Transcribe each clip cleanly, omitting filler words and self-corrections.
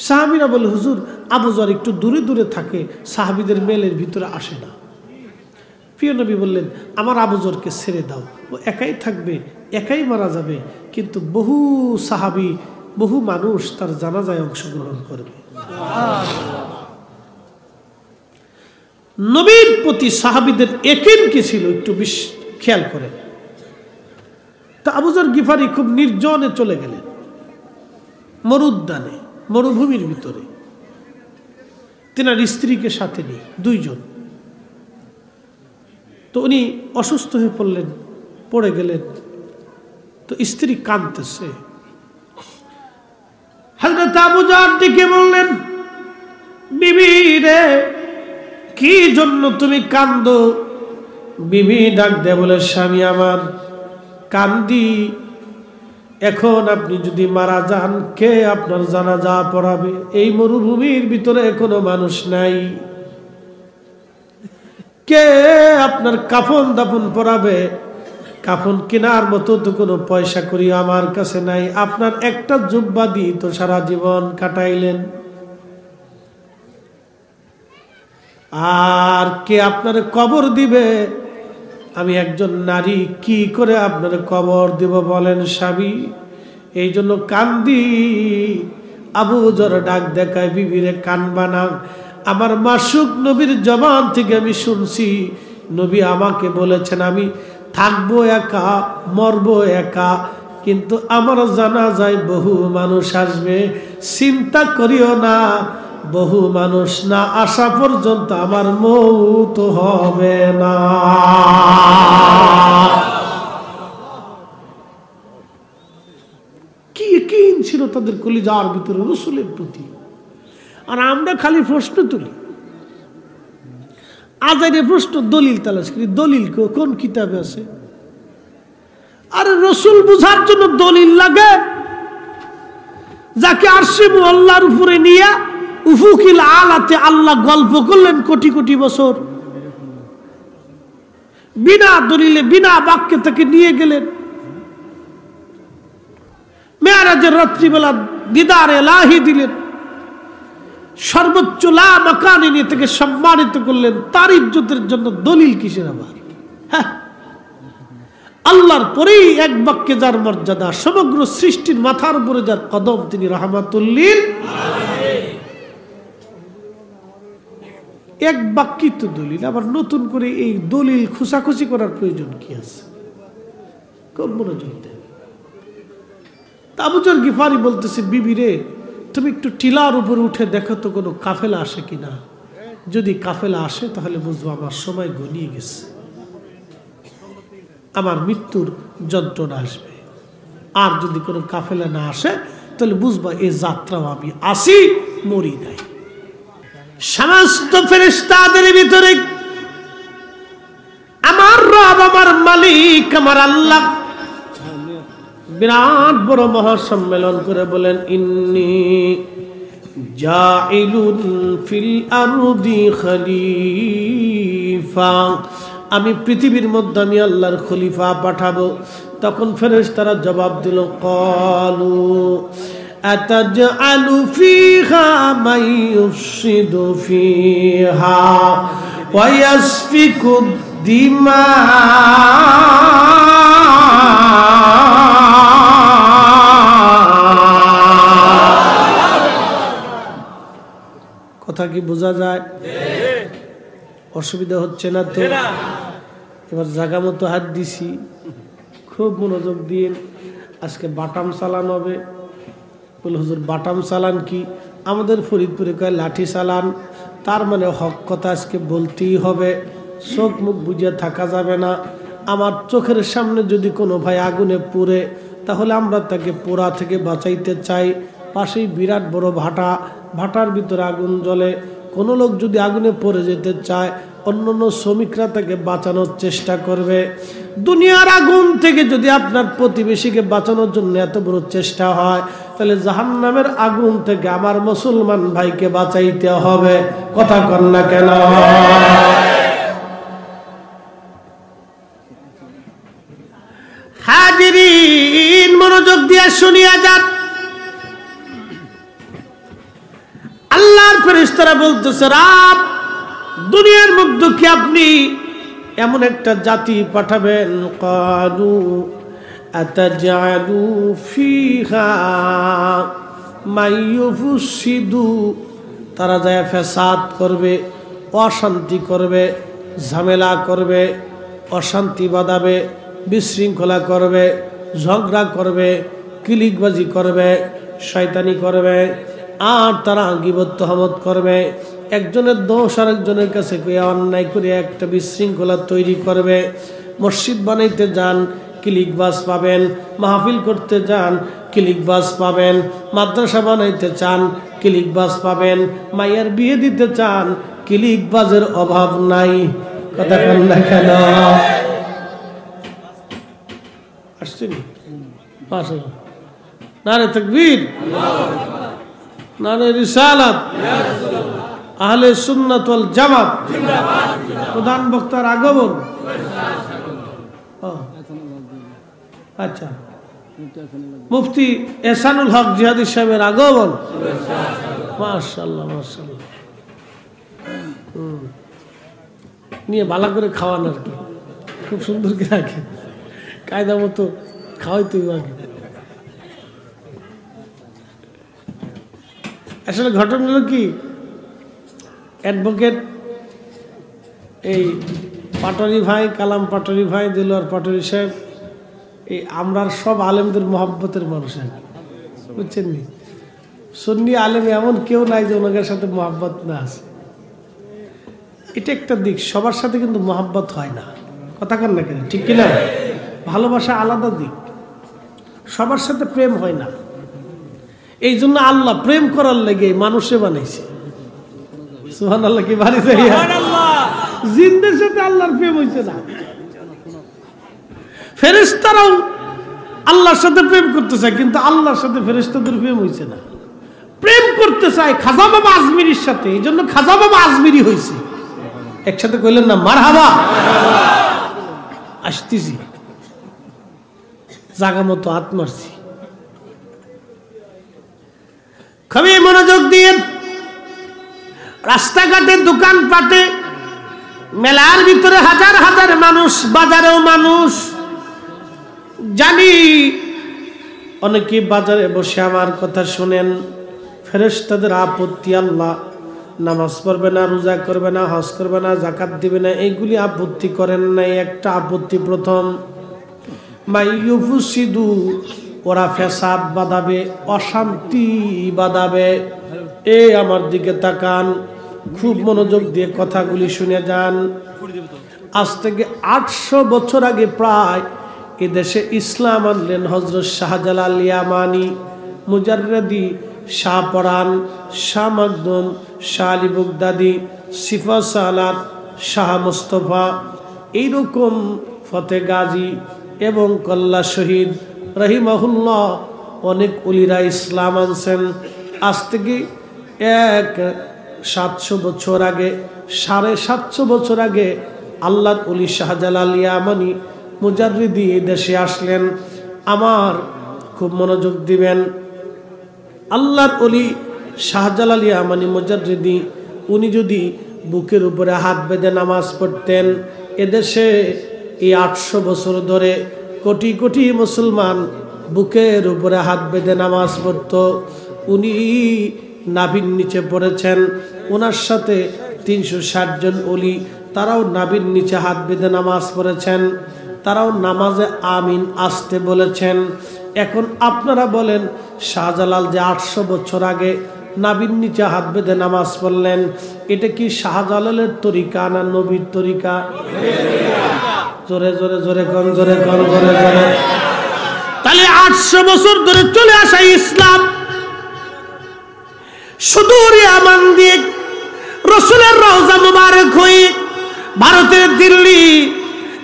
সাহাবীরা বলে, হুজুর আবু যর একটু দূরে দূরে থাকে, সাহাবীদের মেলের ভিতরে আসে না। প্রিয় নবী বললেন, আমার আবু যরকে ছেড়ে দাও, ও একাই থাকবে, একাই মারা যাবে, কিন্তু বহু সাহাবী, বহু মানুষ তার জানাজায় অংশগ্রহণ করবে। নবীর প্রতি সাহাবীদের ইয়াকিন কি ছিল একটু খেয়াল করেন। তা আবু যর গিফারি খুব নির্জনে চলে গেলেন, মরুদ্যানে, মরুভূমির ভিতরে, তেনার স্ত্রীকে সাথে নিয়ে, দুইজন। তো উনি অসুস্থ হয়ে পড়লেন, পড়ে গেলেন। তো স্ত্রী কাঁদতেছে। হযরত আবু যর ডেকে বললেন, বিবি রে, কি জন্য তুমি কাঁদো? বিবি ডাক দেয় বলে, স্বামী আমার, কান্দি, এখন আপনি যদি মারা যান, কে আপনার জানাজা পড়াবে? এই মরুভূমির ভিতরে কোনো মানুষ নাই, কে আপনার কাফন দাফন পরাবে? কাফন কেনার মতো তো কোনো পয়সা করি আমার কাছে নাই, আপনার একটা জুব্বা দিয়ে তো সারা জীবন কাটাইলেন, আর কে আপনার কবর দিবে? আমি একজন নারী, কি করে আপনার কবর দিব বলেন স্বামী? এই জন্য কান্দি। আবু যর ডাক দেখায়, বিবিরে কানবা না, আমার মাসুক নবীর জবান থেকে আমি শুনছি, নবী আমাকে বলেছেন আমি থাকবো একা, মরবো একা, কিন্তু আমার জানাজায় বহু মানুষ আসবে, চিন্তা করিও না, বহু মানুষ না আসা পর্যন্ত আমার মওত হবে না। কি ইয়াকিন ছিল তাদের কলিজার ভিতরে রাসূলের প্রতি। আর আমরা খালি প্রশ্ন তুলি, আজাইরে প্রশ্ন, দলিল তালাশ করি, দলিল কোন কিতাবে আছে? আরে রাসূল বুঝার জন্য দলিল লাগে, যাকে আরশে মুআল্লার উপরে নিয়ে উফুকিল আলাতে আল্লাহ গল্প করলেন কোটি কোটি বছর, বিনা দলিলে, বিনা বাক্যে তাকে নিয়ে গেলেন। মেরাজের রাত্রিবেলা দিদার এলাহি দিলেন, সর্বোচ্চ লা মাকানে নিয়ে তাকে সম্মানিত করলেন। তার ইজ্জতের জন্য দলিল কিসের আবার? হ্যাঁ, আল্লাহর পরেই এক বাক্যে যার মর্যাদা, সমগ্র সৃষ্টির মাথার উপরে যার কদম, তিনি রাহমাতুল লিল আলামিন। এক বাক্যই তো দলিল, আবার নতুন করে এই দলিল খুশাখুশি করার প্রয়োজন কি আছে? খুব মনোযোগ দেন। আবু যর গিফারি বলতেছে, বিবি রে, তুমি একটু টিলার উপরে উঠে দেখো তো কোনো কাফেলা আসে কিনা, যদি কাফেলা আসে তাহলে বুঝবো আমার সময় গনিয়ে গেছে, আমার মৃত্যুর যন্ত্রণা আসবে। আর যদি কোনো কাফেলা না আসে তাহলে বুঝবা এই যাত্রাও আমি আসি, মরি নাই। সমস্ত ফেরেশতাদের ভিতরে আমার রব, আমার মালিক, আমার আল্লাহ বিরাট বড় মহাসম্মেলন করে বলেন, ইন্নী জাইলুন ফিল আরদি খলিফা, আমি পৃথিবীর মধ্যে আমি আল্লাহর খলিফা পাঠাবো। তখন ফেরেশতারা জবাব দিল, ক্বালু আতাজআলু ফিহা মান ইউফসিদু ফিহা ওয়া ইয়াসফিকু দিমা, কথা কি বোঝা যায়? অসুবিধা হচ্ছে না তো? এবার জায়গা মতো হাত দিছি, খুব মনোযোগ দিয়ে। আজকে বাটাম চালান হবে। বলে, হুজুর বাটাম চালান কি? আমাদের ফরিদপুরে কয় লাঠি চালান। তার মানে হক কথা আজকে বলতেই হবে, চোখ মুখ বুঝিয়ে থাকা যাবে না। আমার চোখের সামনে যদি কোনো ভাই আগুনে পুড়ে, তাহলে আমরা তাকে পোড়া থেকে বাঁচাইতে চাই। পাশেই বিরাট বড় ভাটা, ভাটার ভিতরে আগুন জ্বলে, কোনো লোক যদি আগুনে পড়ে যেতে চায়, অন্যান্য শ্রমিকরা তাকে বাঁচানোর চেষ্টা করবে। দুনিয়ার আগুন থেকে যদি আপনার প্রতিবেশীকে বাঁচানোর জন্য এত বড় চেষ্টা হয়, তাহলে জাহান্নামের আগুন থেকে আমার মুসলমান ভাইকে বাঁচাইতে হবে। কথা কন না কেন? হাজিরিন, মনোযোগ দিয়ে শুনিয়া যান। ফেরেশতারা বলতেছে, রব দুনিয়ার মধ্যে কি আপনি এমন একটা জাতি পাঠাবেন? ক্বালু আতাজআলু ফিহা মাইয়ুফসিদু, তারা যায় ফ্যাসাদ করবে, অশান্তি করবে, ঝামেলা করবে, অশান্তি বাঁধাবে, বিশৃঙ্খলা করবে, ঝগড়া করবে, কিলিকবাজি করবে, শয়তানি করবে, আর তারা গীবত তহমত করবে, একজনের দোষ আর একজনের কাছে অন্যায় করে একটা বিশৃঙ্খলা তৈরি করবে। মসজিদ বানাইতে যান, কিলিকবাজ পাবেন, মাহফিল করতে যান, কিলিকবাজ পাবেন, মাদ্রাসা বানাইতে চান, কিলিকবাজ পাবেন, মায়ের বিয়ে দিতে চান, কিলিকবাজের অভাব নাই। কথা বল না কেন? আসছেন নারে তাকবীর, নারে রিসালাত, আহলে সুন্নাত ওয়াল জামাত, প্রধান বক্তার আগমন। আচ্ছা, মুফতি এহসানুল হক জিহাদি সাহেবের আগমন। মাশাআল্লাহ মাশাআল্লাহ। নিয়ে ভালো করে খাওয়ান আর কি, খুব সুন্দর করে রাখে, কায়দা মতো খাওয়াই তুই আগে। আসলে ঘটনা হলো কি, অ্যাডভোকেট এই পাটোয়ারি ভাই, কালাম পাটোয়ারি ভাই, দিলওয়ার পাটোয়ারি সাহেব, এই আমরা সব আলেমদের মহব্বতের মানুষ আর কি, বুঝছেন নি? সুন্নি আলেম এমন কেউ নাই যে ওনাদের সাথে মহব্বত না আছে। এটা একটা দিক, সবার সাথে কিন্তু মহব্বত হয় না। কথা কন না কেন, ঠিক কিনা? ভালোবাসা আলাদা দিক, সবার সাথে প্রেম হয় না। এই জন্য আল্লাহ প্রেম করার লেগে মানুষে বানাইছে। সুবহানাল্লাহ, কি বাড়ি যাই, জিনদের সাথে আল্লাহর প্রেম হইছে না। ফেরেশতারাও আল্লাহর সাথে প্রেম করতে চায়, কিন্তু আল্লাহর সাথে ফেরেশতাদের প্রেম হইছে না। প্রেম করতে চায় খাজা বাবা আজমিরির সাথে, এই জন্য খাজা বাবা আজমিরি হয়েছে। একসাথে কইলেন না মারহাবা? আসতেছি, জাগা মতো হাত মারছি। খুবই মনোযোগ দিয়ে রাস্তাঘাটে, দোকানপাটে, মেলার ভিতরে হাজার হাজার মানুষ, বাজারেও মানুষ। জানি অনেকে বাজারে বসে আমার কথা শুনেন, ফেরেশতাদের আপত্তি, আল্লাহ নামাজ পড়বে না, রোজা করবে না, হজ করবে না, যাকাত দিবে না, এইগুলি আপত্তি করেন নাই। একটা আপত্তি প্রথম, মাইয়ুফসিদু, ওরা ফ্যাসাদ বাঁধাবে, অশান্তি বাঁধাবে। এই আমার দিকে তাকান, খুব মনোযোগ দিয়ে কথাগুলি শুনে যান। আজ থেকে 800 বছর আগে প্রায় এদেশে ইসলাম আনলেন হযরত শাহজালাল ইয়ামানি, মুজাররদি, শাহ পরান, শাহ মাকদুম, শাহ আলী বাগদাদি, সিফা সালাত, শাহ মুস্তফা, এইরকম ফতে গাজী এবং কল্লা শহীদ রহিমাহুল্লাহ, অনেক ওলিরা ইসলাম আনছেন। আজ থেকে 700 বছর আগে, 750 বছর আগে আল্লাহর ওলি শাহজালাল ইয়ামানি মুজাররিদি এই দেশে আসলেন। আমার খুব মনোযোগ দিবেন, আল্লাহর ওলি শাহজালাল ইয়ামানি মুজাররিদি, উনি যদি বুকের উপরে হাত বেঁধে নামাজ পড়তেন, এদেশে এই 800 বছর ধরে কোটি কোটি মুসলমান বুকের উপরে হাত বেঁধে নামাজ পড়ত। উনি নাভির নিচে পড়েছেন, ওনার সাথে 360 জন ওলি, তারাও নাভির নিচে হাত বেঁধে নামাজ পড়েছেন, তারাও নামাজে আমিন আসতে বলেছেন। এখন আপনারা বলেন, শাহজালাল যে 800 বছর আগে নাভির নিচে হাত বেঁধে নামাজ পড়লেন, এটা কি শাহজালালের তরিকা না নবীর তরিকা? জোরে জোরে জোরে কোন, জোরে কোন, জোরে জোরে। তাহলে 800 বছর ধরে চলে আসা ইসলাম সুদূর ইয়ামান দিয়ে রাসূলের রওজা মুবারক হয়ে, ভারতের দিল্লি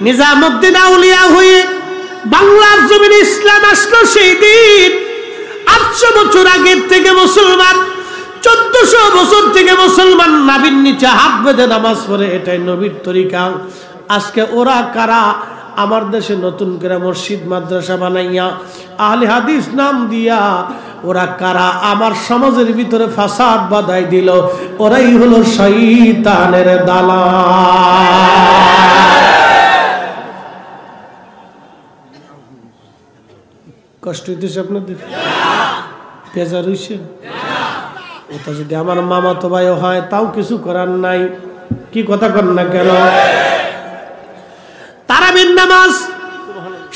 নিজামউদ্দিন আউলিয়া হয়ে বাংলার জমিনে ইসলাম আসলো। সেই দিন 800 বছর আগের থেকে মুসলমান, 1400 বছর থেকে মুসলমান নাভির নিচে হাত বেঁধে নামাজ পড়ে, এটাই নবীর তরিকা। আজকে ওরা কারা? আমার দেশে নতুন করে মসজিদ মাদ্রাসা বানাইয়া, আহলে হাদিস নাম দিয়া ওরা কারা? আমার সমাজের ভিতরে ফাসাদ বাধাই দিল, ওরাই হলো শয়তানের দালাল। কষ্ট হইতেছে আপনাদের? বেজার হইছে? ওটা যদি আমার মামাতো ভাই হয় তাও কিছু করার নাই। কি কথা কর না কেন? তারাবির নামাজ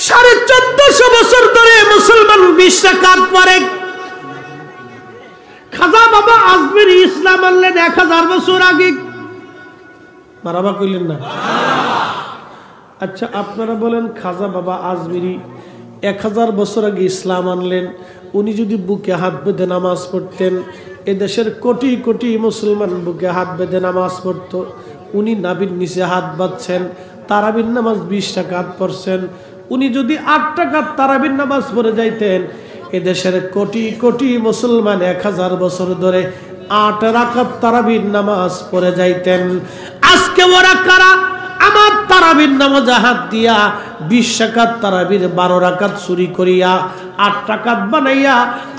1450 বছর ধরে মুসলমান 20 রাকাত পড়ে। খাজা বাবা আজমিরি ইসলাম আনলেন 1000 বছর আগে। মারাবা কইলেন না? আচ্ছা আপনারা বলেন, খাজা বাবা আজমিরি 1000 বছর আগে ইসলাম আনলেন, উনি যদি বুকে হাত বেঁধে নামাজ পড়তেন, এদেশের কোটি কোটি মুসলমান বুকে হাত বেঁধে নামাজ পড়ত। উনি নাভির নিচে হাত বাঁধছেন, তারাবির নামাজ 20 রাকাত পড়ছেন। উনি যদি 8 রাকাত তারাবির নামাজ পড়ে যাইতেন, এদেশের কোটি কোটি মুসলমান 1000 বছর ধরে 8 রাকাত তারাবির নামাজ পড়ে যাইতেন। আজকে ওরা কারা? আমার তারাবির নামাজে হাত দিয়া 20 রাকাত তারাবির 12 রাকাত চুরি করিয়া 8 রাকাত বানাইয়া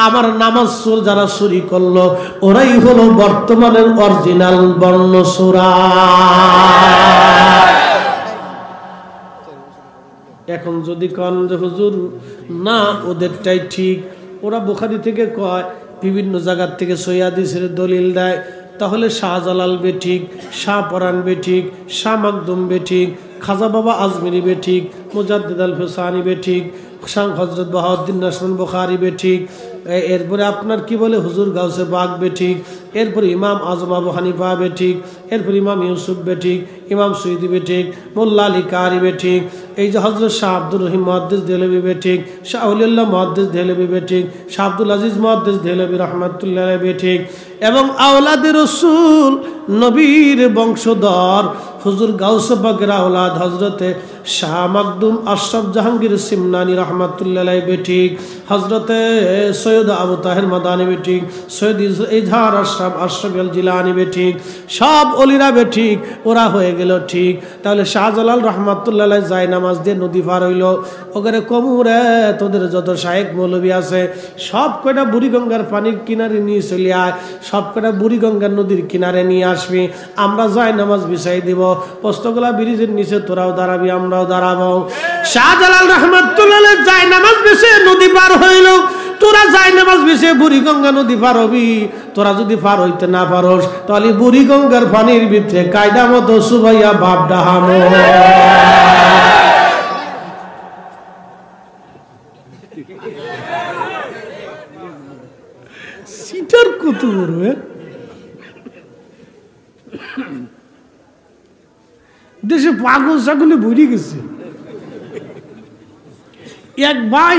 আমার নামাজ যারা চুরি করলো, ওরাই হলো বর্তমানের অরিজিনাল বর্ণচোরা। এখন যদি কন যে হুজুর না ওদেরটাই ঠিক, ওরা বুখারী থেকে কয়, বিভিন্ন জায়গার থেকে সহিহ হাদিসের দলিল দেয়, তাহলে শাহজালাল বেঠিক, শাহ পরান বেঠিক, শাহ মাকদুম বেঠিক, খাজা বাবা আজমিরি বেঠিক, মুজাদ্দিদ আল হুসাইনি বেঠিক, শাহ হযরত বাহাউদ্দিন নাসরুল বুখারী বেঠিক, এরপরে আপনার কি বলে হুজুর গাউসে বাগ বেঠিক, এরপরে ইমাম আজম আবু হানিফা বেঠিক, এরপরে ইমাম ইউসুফ বেঠিক, ইমাম সুয়ুতি বেঠিক, মোল্লা আলী কারি বেঠিক, এই যে হযরত শাহ আব্দুর রহিম মুহাদ্দিস দেহলভী বেঠিক, শাহ ওলিউল্লাহ মুহাদ্দিস দেহলভী বেঠিক, শাহ আব্দুল আজিজ মুহাদ্দিস দেহলভী রাহমাতুল্লাহ আলাইহি বেঠিক, এবং আওলাদে রাসূল নবীর বংশধর হুজুর গাউস পাকের আওলাদ হযরতে শাহ মাকদুম আশরাফ জাহাঙ্গীর সিমনানি রাহমাতুল্লাহ আলাইহি বেঠিক, হযরতে সৈয়দ আবু তাহের মাদানী বেঠিক, সৈয়দ ইজহার আশরাফ আল জিলানী বেঠিক, সব অলিরা বেঠিক। ওরা হয়ে গেল ঠিক। তাহলে শাহজালাল রাহমাতুল্লাহ আলাইহি যায় নামাজ দিয়ে নদী পার হইল, ওখানে কমুরে তোদের যত শায়েখ মৌলবী আছে সব কয়টা বুড়িগঙ্গার পানির কিনারে নিয়ে চলে আয়, সব কয়টা বুড়িগঙ্গার নদীর কিনারে নিয়ে আসবি, আমরা যায় নামাজ বিছাই দিব, পোস্তগোলা ব্রিজের নিচে তোরাও দাঁড়াবি, আমরাও দাঁড়াবো। শাহজালাল রাহমাতুল্লাহ আলাইহি যায় নামাজ বিছে নদী পার হইল, তোরা যায় নামাজ বিছে বুড়িগঙ্গা নদী পার হবি। তোরা যদি পার হইতে না পারস, তাহলে বুড়িগঙ্গার পানির ভিতরে কায়দা মতো সুবাইয়া বাপ ডাহামো। সিটার কত বড় দেশে পাগল ছাগলে ভরে গেছে। এক ভাই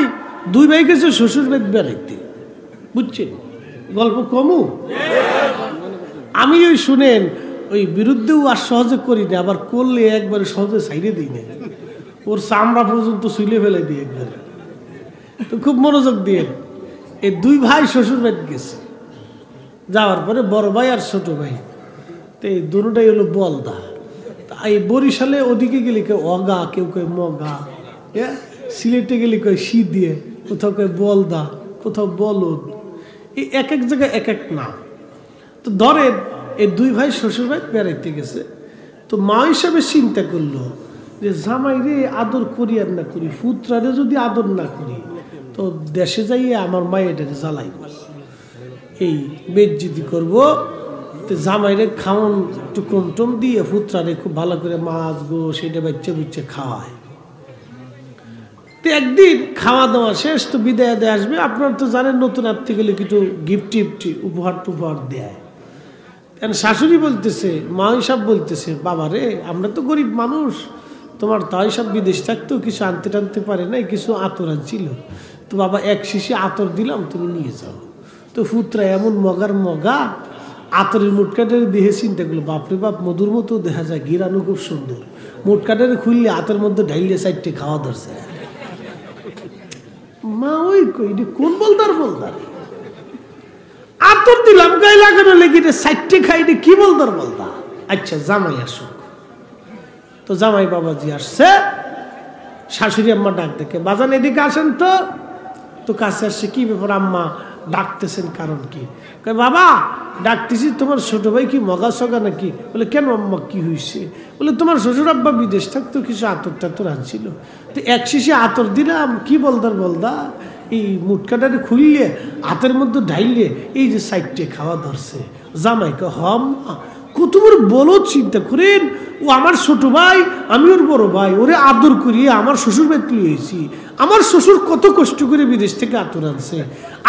2 ভাই গেছে শ্বশুর বাড়ি বেড়াইতে, বুঝছেন গল্প কমু। আমি ওই শুনেন ওই বিরুদ্ধেও আর সহজে করি না, আবার করলে একবারে সহজে সাইডে দিই না, ওর চামড়া পর্যন্ত শুইলে ফেলে দিই একবারে। তো খুব মনোযোগ দিয়ে এই 2 ভাই শ্বশুর বাড়ি গেছে, যাওয়ার পরে বড় ভাই আর ছোট ভাই, তো এই দুটোটাই হলো বলদা। এই বরিশালে ওদিকে গেলে কেউ অগা, কেউ কয় মগা, সিলেটে গেলে কয় শি দিয়ে, কোথাও কয় বলদা, কোথাও বলদ, এই এক এক জায়গায় এক এক নাম। তো ধরেন এই 2 ভাই শ্বশুর ভাই বেড়াইতে গেছে, তো মা হিসাবে চিন্তা করলো যে জামাই রে আদর করি আর না করি, পুত্রারে যদি আদর না করি তো দেশে যাইয়ে আমার মায়ের জ্বালাইব, এই বেজ্জিতি করবো। তো জামাইরে খাওয়ান একটু কম টম দিয়ে পুত্রারে খুব ভালো করে মাছ গো সেটা বাচ্চা বুচ্চে খাওয়ায়। তো একদিন খাওয়া দাওয়া শেষ, তো বিদায় দিয়ে আসবে। আপনার তো জানেন নতুন আত্মীয় গেলে কিছু গিফট টিফটি উপহার দেয়। শাশুড়ি বলতেছে, মা হিসাব বলতেছে, বাবা রে আমরা তো গরিব মানুষ, তোমার তাই সব বিদেশ থাকতেও কিছু আনতে টানতে পারে নাই, কিছু আতর ছিল, তো বাবা 1 শিশি আতর দিলাম, তুমি নিয়ে যাও। তো পুত্রা এমন মগার মগা আতরের মুটকাটারে দেখে চিন্তা করলো, বাপরে বাপ মধুর মতো দেখা যায়, গিরানো খুব সুন্দর, মুটকাটারে খুললে হাতের মধ্যে ঢাইলে 4টে খাওয়া ধরছে। মা ওই কই কোন বলদার আতর দিলাম গায়ে লাগানো লেগে 4টে খাই, কি বলদার বলদা। আচ্ছা জামাই আসুক। তো জামাই বাবাজি আসছে, শাশুড়ি আম্মা ডাক দেখে, বাজান এদিকে আসেন তো। তো কাছে আসছে, কি ব্যাপার আম্মা, ডাকতেছেন কারণ কি? বাবা ডাকতেছি তোমার ছোট ভাই কি মগা সগা নাকি? বলে কেন আম্মা কি হয়েছে? বলে তোমার শ্বশুর আব্বা বিদেশ থাকতো, কিছু আতর টাতর আনছিল, তো এক শিশি আতর দিলাম, কি বলদা এই মুটকাটারে খুললে হাতের মধ্যে ঢাইলে এই যে সাইডটে খাওয়া ধরছে। জামাইকে হম কত বড় বলো, চিন্তা করেন, ও আমার ছোট ভাই, আমি ওর বড় ভাই, ওরে আদর করিয়ে আমার শ্বশুর বাড়িতে লিয়েছি। আমার শ্বশুর কত কষ্ট করে বিদেশ থেকে আতর আনছে,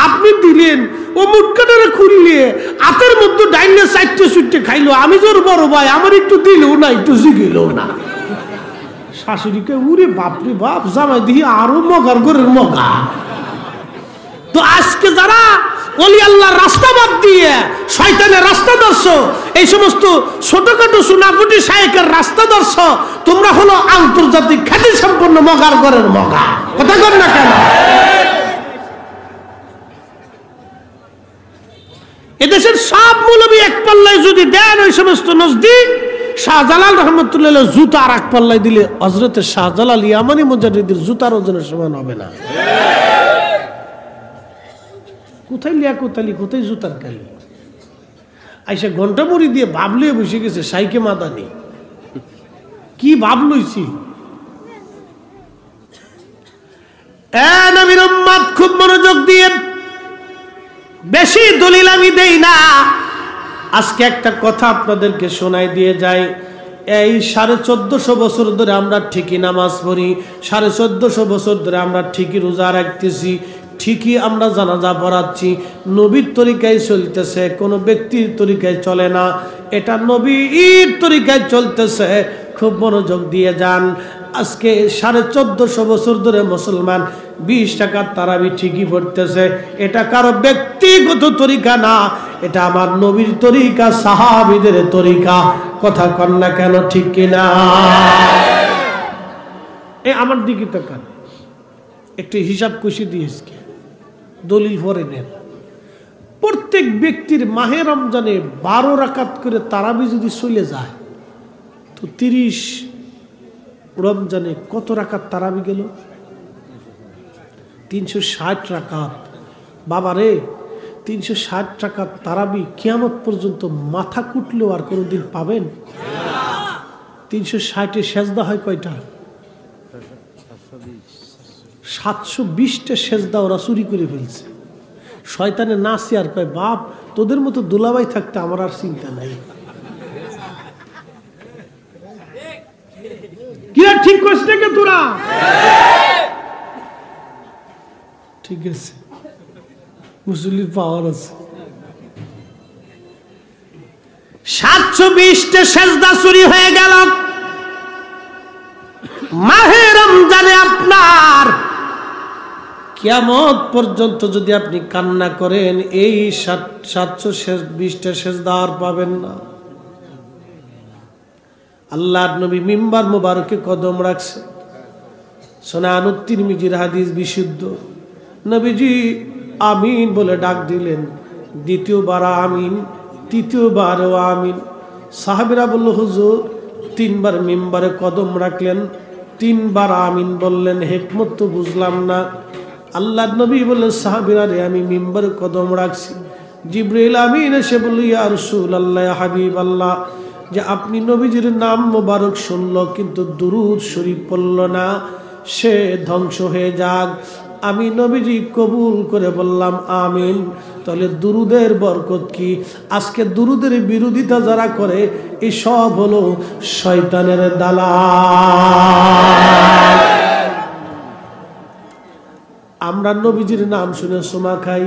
আপনি দিলেন, ও মুটকাটারে খুললে হাতের মধ্যে ডাইলে সাইডটে সুইটে খাইলো, আমি যে ওর বড় ভাই, আমার একটু দিলেও না, একটু জিগেলেও না। শাশুড়িকে উরে বাপরে বাপ, জামাই দেখি আরো মগার ঘরের মগা। তো আজকে যারা ওলি আল্লাহর রাস্তা বাদ দিয়ে শয়তানের রাস্তা ধরছো, এই সমস্ত ছোটখাটো সুনাপুটি শায়েকের রাস্তা ধরছো, তোমরা হলো আন্তর্জাতিক খ্যাতি সম্পন্ন মগার ঘরের মগা। কথা কর না কেন? এদেশের সব মৌলবী এক পাল্লায় যদি দেন, ওই সমস্ত নজদিক শাহজালাল রহমতুল্লাহ জুতা আর এক পাল্লায় দিলে হযরতে শাহজালাল ইয়ামানি মুজাদ্দিদের জুতার ওজনের সমান হবে না। কোথায় লিয়াকতালি, কোথায় জুতার কালি? আইসা ঘন্টা মুড়ি দিয়ে ভাবলে বসে গেছে সাইকে মাদানি, কি ভাব লইছি। নবীর উম্মত খুব মনোযোগ দিয়ে, বেশি দলিল আমি দেই না, আজকে একটা কথা আপনাদেরকে শোনাই দিয়ে যাই। এই 1450 বছর ধরে আমরা ঠিকই নামাজ পড়ি, 1450 বছর ধরে আমরা ঠিকই রোজা রাখতেছি, ঠিকই আমরা জানাজা পড়াচ্ছি, নবীর তরিকায় চলতেছে, কোনো ব্যক্তির তরিকায় চলে না, এটা নবীর তরিকায় চলতেছে। খুব মনোযোগ দিয়ে যান। আজকে 1450 বছর ধরে মুসলমান 20 টাকার তারাবি ঠিকই পড়তেছে, এটা কারো ব্যক্তিগত তরিকা না, এটা আমার নবীর তরিকা, সাহাবীদের তরিকা। কথা কন না কেন, ঠিক কিনা? আমার দিকে তাকান, একটু হিসাব কষে দিয়েছি, দলিল ভরে নেন। প্রত্যেক ব্যক্তির মাহে রমজানে 12 রাকাত করে তারাবি যদি চলে যায়, তো 30 রমজানে কত রাকাত তারাবি গেল? 360 রাকাত। বাবারে, 360 রাকাত তারাবি কিয়ামত পর্যন্ত মাথা কুটলেও আর কোনোদিন পাবেন? 360-এ সেজদা হয় কয়টা? 720টা সেজদা ওরা চুরি করে ফেলছে। শয়তানে নাচে আর কয়, বাপ তোদের মতো দুলাভাই থাকতে আমার আর চিন্তা নাই। কিরা ঠিক করিস নাকি তোরা? ঠিক আছে, মুসলির পাওয়ার আছে। 720টা সেজদা চুরি হয়ে গেল মাহে রমজানে। আপনার কিয়ামত পর্যন্ত যদি আপনি কান্না করেন, এই 720টা সেজদা আর পাবেন না। আল্লাহর নবী মিম্বার মুবারকে কদম রাখছে, সুনানুত তিরমিজির হাদিস বিশুদ্ধ। নবীজি আমিন বলে ডাক দিলেন, দ্বিতীয়বার আমিন, তৃতীয়বারও আমিন। সাহাবীরা বলল, হুজুর 3বার মিম্বারে কদম রাখলেন, 3বার আমিন বললেন, হিকমত তো বুঝলাম না। আল্লাহর নবী বললেন, সাহাবীরা রে, আমি মিম্বারে কদম রাখছি। জিবরাইল আমিন এসে বলল, ইয়া রাসূলুল্লাহ, ইয়া হাবিবাল্লাহ, যে আপনি নবীজির নাম মোবারক শুনলো কিন্তু দুরূদ শরীফ পড়ল না, সে ধ্বংস হয়ে যাক। আমি নবীজি কবুল করে বললাম আমিন। তাহলে দুরুদের বরকত কি? আজকে দুরুদের বিরোধিতা যারা করে, এই সব হলো শয়তানের দালাল। আমরা নবীজির নাম শুনে সোমা খাই,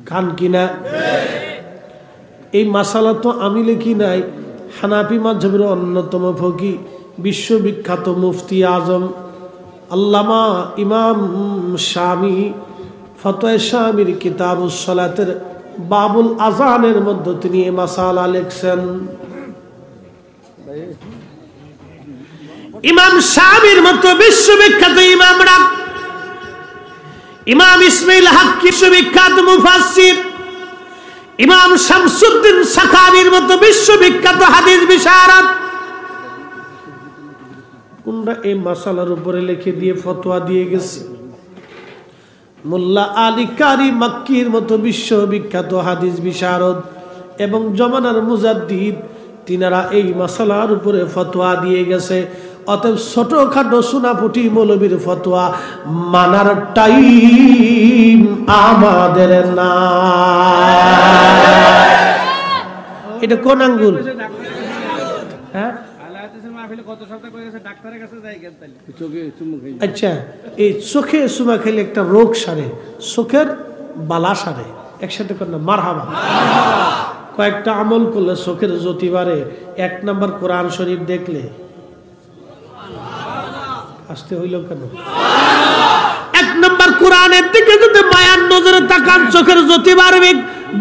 খান কিনা? এই মাসালা তো আমি লিখি নাই, হানাফি মাযহাবের অন্যতম ফকি, বিশ্ববিখ্যাত মুফতি আজম আল্লামা ইমাম শামি ফতোয়া শামির কিতাবুস সালাতের বাবুল আযানের মধ্যে তিনি এই মাসালা লিখছেন। ইমাম শামির মতো বিশ্ববিখ্যাত ইমামরা, ইমাম ইসমাইল হক বিশ্ববিখ্যাত মুফাসসির, ইমাম শামসুদ্দিন সাখাবীর মতো বিশ্ববিখ্যাত হাদিস বিশারদ, কোনটা এই মাসালার উপরে লিখে দিয়ে ফতোয়া দিয়ে গেছে। মোল্লা আলী কারি মাক্কির মতো বিশ্ববিখ্যাত হাদিস বিশারদ এবং জমানার মুজাদ্দিদ, তিনারা এই মাসালার উপরে ফতোয়া দিয়ে গেছে। অতএব ছোটখাটো সোনাপুটি মৌলবীর ফতোয়া মানার টাইম আমাদের না। এটা কোন আঙ্গুল? হ্যাঁ, আচ্ছা, এই চোখে চুমা খেলে একটা রোগ সারে, চোখের বালা সারে, একসাথে কর না মারহাবা। কয়েকটা আমল করলে চোখের জ্যোতি বাড়ে। 1 নম্বর কোরআন শরীফ দেখলে, আসতে হইল কেন? 1 নম্বর কোরআনের দিকে যদি মায়ার নজরে তাকান চোখের জ্যোতি বাড়বে।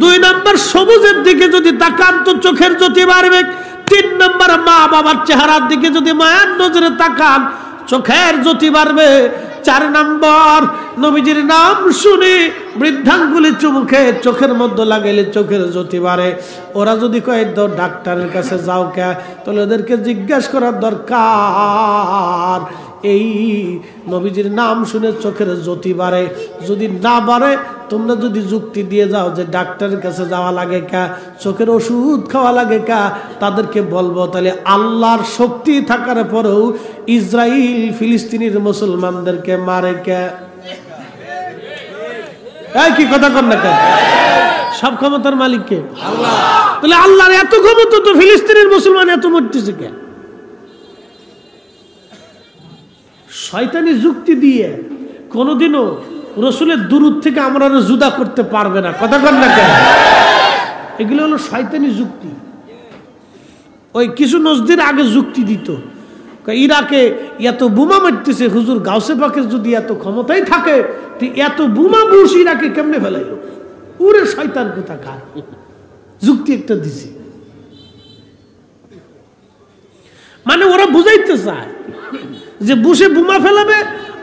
2 নম্বর সবুজের দিকে যদি তাকান তো চোখের জ্যোতি বাড়বে। 3 নম্বর মা বাবার চেহারার দিকে যদি মায়ার নজরে তাকান চোখের জ্যোতি বাড়বে। 4 নম্বর নবীজির নাম শুনে বৃদ্ধাঙ্গুলি চুমুখে চোখের মধ্যে লাগাইলে চোখের জ্যোতি বাড়ে। ওরা যদি কয় ডাক্তারের কাছে যাও কে, তাহলে ওদেরকে জিজ্ঞাসা করার দরকার এই নবীজির নাম শুনে চোখের জ্যোতি বাড়ে। যদি না বাড়ে, তোমরা যদি যুক্তি দিয়ে যাও যে ডাক্তারের কাছে যাওয়া লাগে কা, চোখের ওষুধ খাওয়া লাগে কা, তাদেরকে বলবো তাহলে আল্লাহর শক্তি থাকার পরেও ইসরাইল ফিলিস্তিনের মুসলমানদেরকে মারে কে? কি কথা কর না কেন? সব ক্ষমতার মালিক কে? আল্লাহ। তাহলে আল্লাহর এত ক্ষমতা তো ফিলিস্তিনের মুসলমান এত মরতেছে কে? শয়তানি যুক্তি দিয়ে কোনোদিনও রসুলের দুরূদ থেকে আমরা জুদা করতে পারবে না। কথা কর না কেন? এগুলো হলো শয়তানি যুক্তি। ওই কিছু নজদির আগে যুক্তি দিত, ইরাকে এত বোমা মারতেছে, হুজুর গাউসে পাকের যদি এত ক্ষমতাই থাকে তো এত বোমা বুশ ইরাকে কেমনে ফেলাইল? ওরে শয়তান কোথাকার, যুক্তি একটা দিছে। মানে ওরা বুঝাইতে চায় যে বুশে বোমা ফেলাবে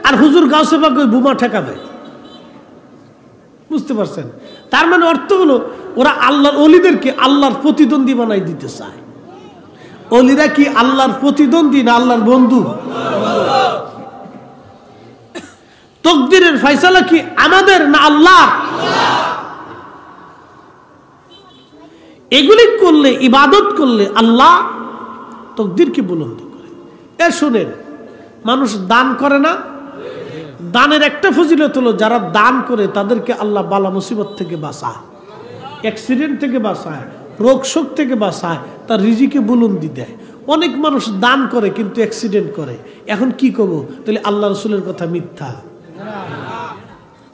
আর হুজুর গাউসে পাক ওই বোমা ঠেকাবে। বুঝতে পারছেন? তার মানে অর্থ হলো ওরা আল্লাহর ওলিদেরকে আল্লাহর প্রতিদ্বন্দ্বী বানাই দিতে চায়। ওলিরা কি আল্লাহর প্রতিদ্বন্দ্বী না আল্লাহর বন্ধু? তাকদীরের ফয়সালা কি আমাদের না আল্লাহ? এগুলি করলে, ইবাদত করলে আল্লাহ তাকদীরকে বুলন্দ করে। এ শুনেন, মানুষ দান করে না, দানের একটা ফজিলত হলো যারা দান করে তাদেরকে আল্লাহ বালা মুসিবত থেকে বাঁচায়, অ্যাক্সিডেন্ট থেকে বাঁচায়, রোগ শোক থেকে বাঁচায়, তার রিজিকে বুলন্দি দেয়। অনেক মানুষ দান করে কিন্তু অ্যাক্সিডেন্ট করে। এখন কি করবো? তাহলে আল্লাহ রসুলের কথা মিথ্যা।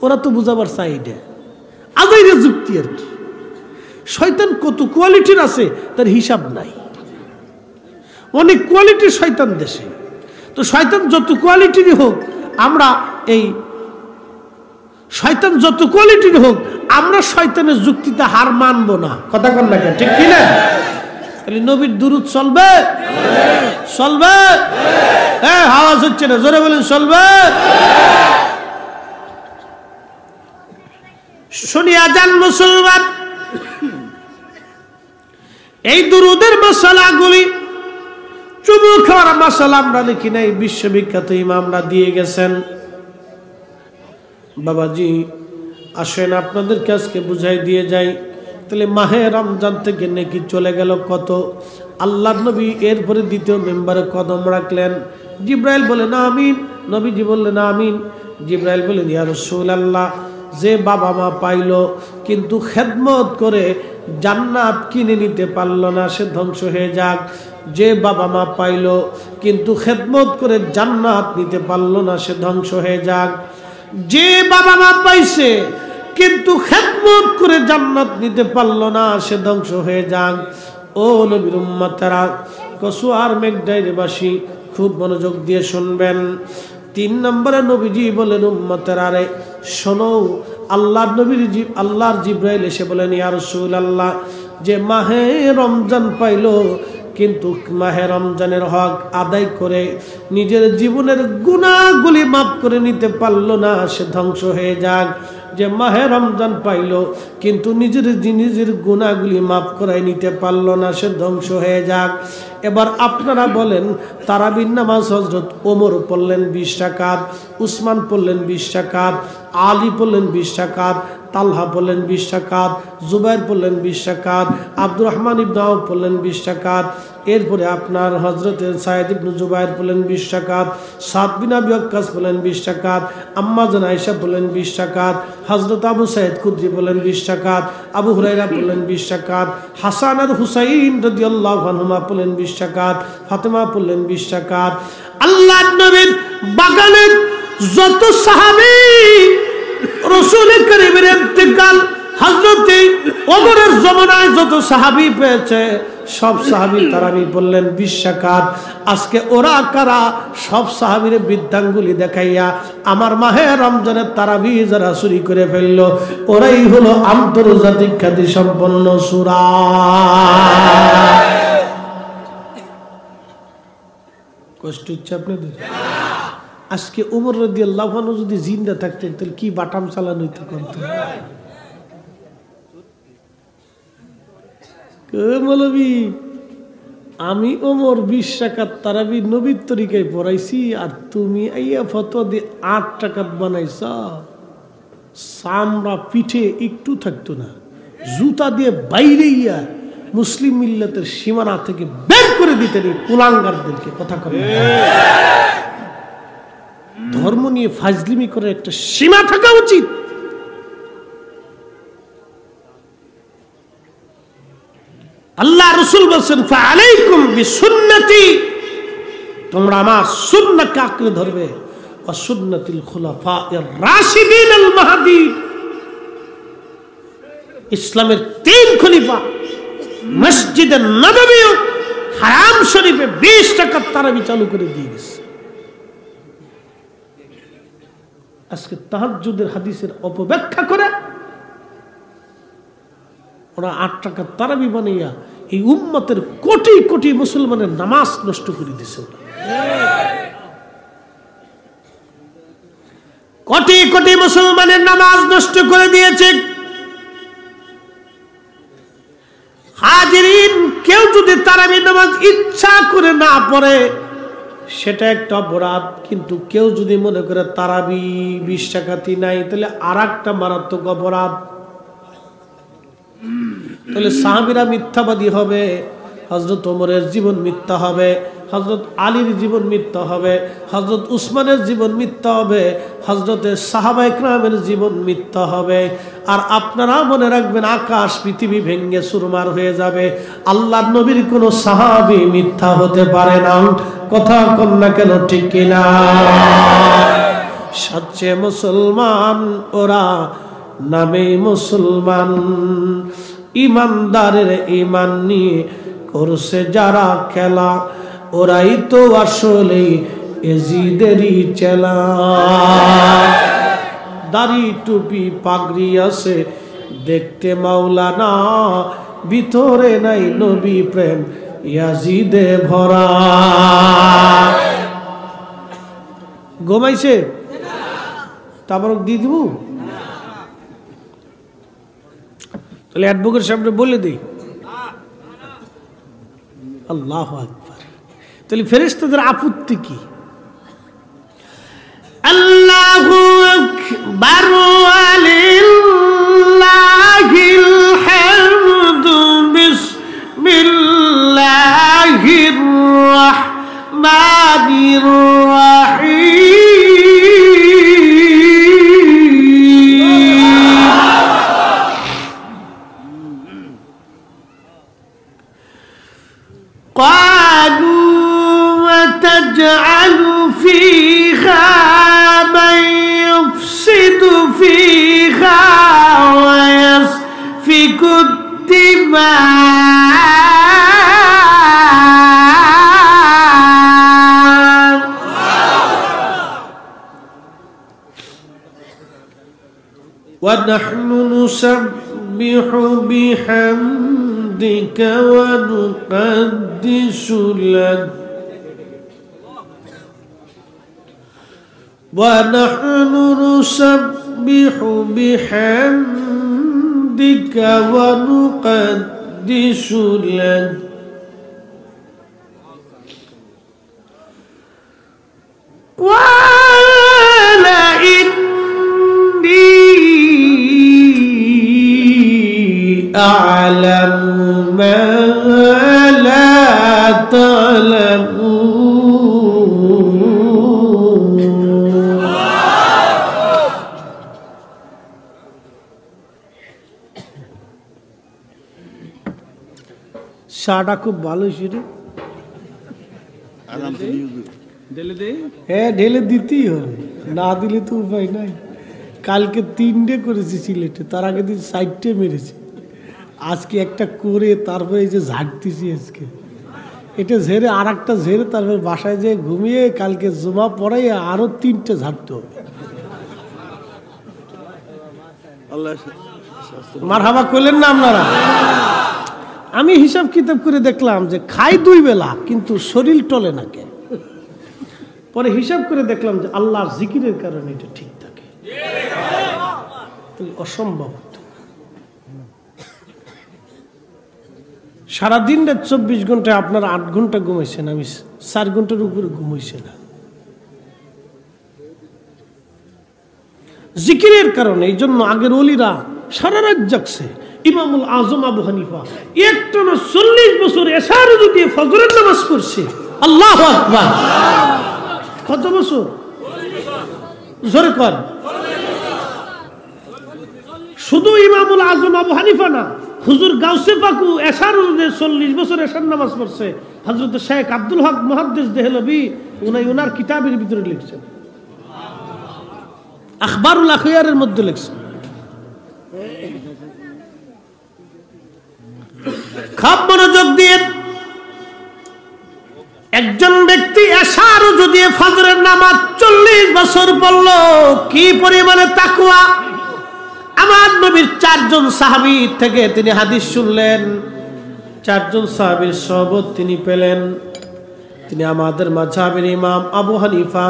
ওরা তো বুঝাবার চাই, এটা আজাইরে যুক্তি আর কি। শয়তান কত কোয়ালিটির আছে তার হিসাব নাই। অনেক কোয়ালিটির শয়তান দেশে। তো শয়তান যত কোয়ালিটির হোক, আমরা এই শয়তান যত কোয়ালিটির হোক, আমরা শয়তানের যুক্তিতে হার মানবো না। কথা কন না কেন? ঠিক কিনা? নবীর দুরূদ চলবে, চলবে। হ্যাঁ, আওয়াজ হচ্ছে না, জোরে বলেন চলবে। শুনিয়া যান মুসলমান, এই দুরূদের মশালাগুলি, চুমু খাওয়ার মশালা আমরা দেখি নাই, বিশ্ববিখ্যাত ইমামরা দিয়ে গেছেন। বাবাজি আসেন আপনাদেরকে আজকে বুঝাই দিয়ে যাই। তাহলে মাহে রমজান থেকে নেকি চলে গেল কত? আল্লাহর নবী এরপরে দ্বিতীয় মেম্বারে কদম রাখলেন। জিব্রাইল বলেন আমিন, নবীজি বললেন আমিন। জিব্রাইল বলেন ইয়া রাসূলুল্লাহ, যে বাবা মা পাইল কিন্তু খেদমত করে জান্নাত কিনে নিতে পারল না, সে ধ্বংস হয়ে যাক। যে বাবা মা পাইল কিন্তু খেদমত করে জান্নাত নিতে পারল না, সে ধ্বংস হয়ে যাক। যে বাবা মা পাইছে কিন্তু খেদমত করে জান্নাত নিতে পারল না, সে ধ্বংস হয়ে যাক। ও নবীর উম্মতেরা, কসুয়ার মেঘডাইরবাসী খুব মনোযোগ দিয়ে শুনবেন। 3 নম্বরে নবীজি বলেন উম্মতেরা রে শোনো, আল্লাহর নবীর আল্লাহর জিব্রাইল এসে বলেন ইয়া রাসূলুল্লাহ, যে মাহে রমজান পাইল কিন্তু মাহে রমজানের হক আদায় করে নিজের জীবনের গুনাহগুলি মাফ করে নিতে পারল না, সে ধ্বংস হয়ে যাক। যে মাহে রমজান পাইল কিন্তু নিজের গুনাহগুলি মাফ করাই নিতে পারল না, সে ধ্বংস হয়ে যাক। এবার আপনারা বলেন তারাবির নামাজ হযরত ওমর পড়লেন 20 রাকাত, উসমান পড়লেন 20 রাকাত, আলী পড়লেন 20 রাকাত, তালহা পড়লেন 20 রাকাত, জুবাইর পড়লেন 20 রাকাত, আব্দুর রহমান ইবনে আউফ পড়লেন 20 রাকাত, এরপরে আপনার হযরত সাইদ ইবনে জুবাইর পড়লেন 20 রাকাত, সাদ বিন আবি ওয়াক্কাস পড়লেন 20 রাকাত, আম্মা জান আয়েশা পড়লেন 20 রাকাত, হযরত আবু সাঈদ খুদরি পড়লেন 20 রাকাত, আবু হুরায়রা পড়লেন 20 রাকাত, হাসান আর হুসাইন রাদিয়াল্লাহু আনহুমা পড়লেন 20 রাকাত, ফাতেমা পড়লেন 20 রাকাত। আল্লাহর নবীর বাগানের যত সাহাবী রাসূল করিমের ইন্তেকাল হযরতে ওমরের জমানায় যত সাহাবী পেয়েছে সব সাহাবী তারাবি বললেন 20 রাকাত। আজকে ওরা কারা? সব সাহাবীর বৃদ্ধাঙ্গুলি দেখাইয়া আমার মাহে রমজানের তারাবি যারা চুরি করে ফেললো ওরাই হলো আন্তর্জাতিক খ্যাতি সম্পন্ন সূরা। কষ্ট হচ্ছে আপনাদের? আজকে ওমর রাদিয়াল্লাহু আনহু যদি জিন্দা থাকতেন তাহলে কি বাটাম চালানো হইতো কোনটা? মৌলবী আমি ওমর 20 রাকাত তারাবি নবীর তরিকায় পড়াইছি আর তুমি আইয়া ফতোয়া দিয়ে 8 রাকাত বানাইছ। সামরা পিঠে একটু থাকতো না, জুতা দিয়ে বাইরে ইয়া মুসলিম মিল্লাতের সীমানা থেকে বের করে দিতেন কুলাঙ্গারদেরকে। কথা কর, ধর্ম নিয়ে ফাজলিমি করে একটা সীমা থাকা উচিত। আল্লাহ রাসূল বলেন ফাআলাইকুম বিসুন্নতি, তোমরা আমার সুন্নাহকে আঁকড়ে ধরবে, ওয়া সুন্নাতিল খুলাফায়ে রাশিদিন আল মাহদি। ইসলামের 3 খলিফা মসজিদে নববী হারাম শরীফে 20 রাকাত তারাবি চালু করে দিয়ে গেছে। আজকে তাহাজ্জুদের হাদিসের অপব্যাখ্যা করে ওরা 8 রাকাত তারাবি বানাইয়া এই উম্মতের কোটি কোটি মুসলমানের নামাজ নষ্ট করে দিয়েছে। কোটি কোটি মুসলমানের নামাজ নষ্ট করে দিয়েছে। হাজিরিন, কেউ যদি তারাবি নামাজ ইচ্ছা করে না পড়ে সেটা একটা অপরাধ, কিন্তু কেউ যদি মনে করে তারাবি 20 রাকাতই নাই তাহলে আরেকটা মারাত্মক অপরাধ। তাহলে সাহাবীরা মিথ্যাবাদী হবে, হযরত ওমরের জীবন মিথ্যা হবে, হযরত আলীর জীবন মিথ্যা হবে, হযরত উসমানের জীবন মিথ্যা হবে, হযরতের সাহাবায়ে কেরামের জীবন মিথ্যা হবে। আর আপনারা মনে রাখবেন আকাশ পৃথিবী ভেঙে চুরমার হয়ে যাবে, আল্লাহর নবীর কোনো সাহাবী মিথ্যা হতে পারে না। কথা কন না কেন, ঠিক কিনা? সচ্চে মুসলমান ওরা, নামে মুসলমান, ইমানদারের ইমান নিয়ে করছে যারা খেলা, ওরাই তো আসলে এজিদেরই চেলা। দাড়ি টুপি পাগড়ি আছে দেখতে মাওলানা, ভিতরে নাই নবী প্রেম ইয়াজিদে ভরা। ঘুমাইছে? তারপর দিয়ে দিব। তাহলে অ্যাডভোকেট সাহেবরে বলে দিই আল্লাহু আকবার। তাহলে ফেরেশতাদের আপত্তি কি? আল্লাহু আকবার ওয়ালিল্লাহিল হামদু বিসমিল্লাহির রাহমানির রাহিম। قالوا وتجعل فيها من يفسد فيها ويسفك الدماء ونحن نسبح بحمدك ونقدس لك ونحن نسبح بحمدك ونقدس لك أعلم ما لا تعلمون শাটা খুব ভালো ছিল হ্যাঁ ঢেলে দিতেই হবে না দিলে তো উপায় নাই কালকে 3টে করেছি সিলেটে তার আগের দিন 4টে মেরেছি আজকে একটা করে তারপরে এই যে ঝাড়তেছি আজকে এটা ঝেড়ে আর একটা ঝেড়ে তারপরে বাসায় যেয়ে ঘুমিয়ে কালকে জমা পড়াই আরো 3টে ঝাড়তে হবে মারহাবা করলেন না আপনারা আমি হিসাব কিতাব করে দেখলাম যে খাই 2 বেলা কিন্তু শরীর টলে না কেন পরে হিসাব করে দেখলাম যে আল্লাহর জিকিরের কারণে এটা ঠিক থাকে অসম্ভব সারাদিন 24 ঘন্টায় আপনারা 8 ঘন্টা ঘুমাইছেন আমি 4 ঘন্টার উপরে ঘুমাইছি না জিকিরের কারণে এই জন্য আগের ওলিরা সারা রাত জাগছে ইমামুল আজম আবু হানিফা একটানা 40 বছর এশার যদি ফজরের নামাজ পড়ছে আল্লাহু আকবার কত বছর জোরে কর শুধু ইমামুল আজম আবু হানিফা না হুজুর গাউসে পাকু এশার 40 বছর এশার নামাজ পড়ছে হযরত শেখ আব্দুল হক মুহাদ্দিস দেহলভী উনার কিতাবের ভিতরে লিখছেন আখবারুল আখিয়ারের মধ্যে লিখছেন খুব মনোযোগ দিয়ে একজন ব্যক্তি এশার যদি ফজরের নামাজ 40 বছর পড়ল কি পরিমাণে তাকওয়া আমার নবীর 4 জন সাহাবী থেকে তিনি হাদিস শুনলেন 4 জন সাহাবীর সোহবত তিনি পেলেন তিনি আমাদের মাযহাবের ইমাম আবু হানিফা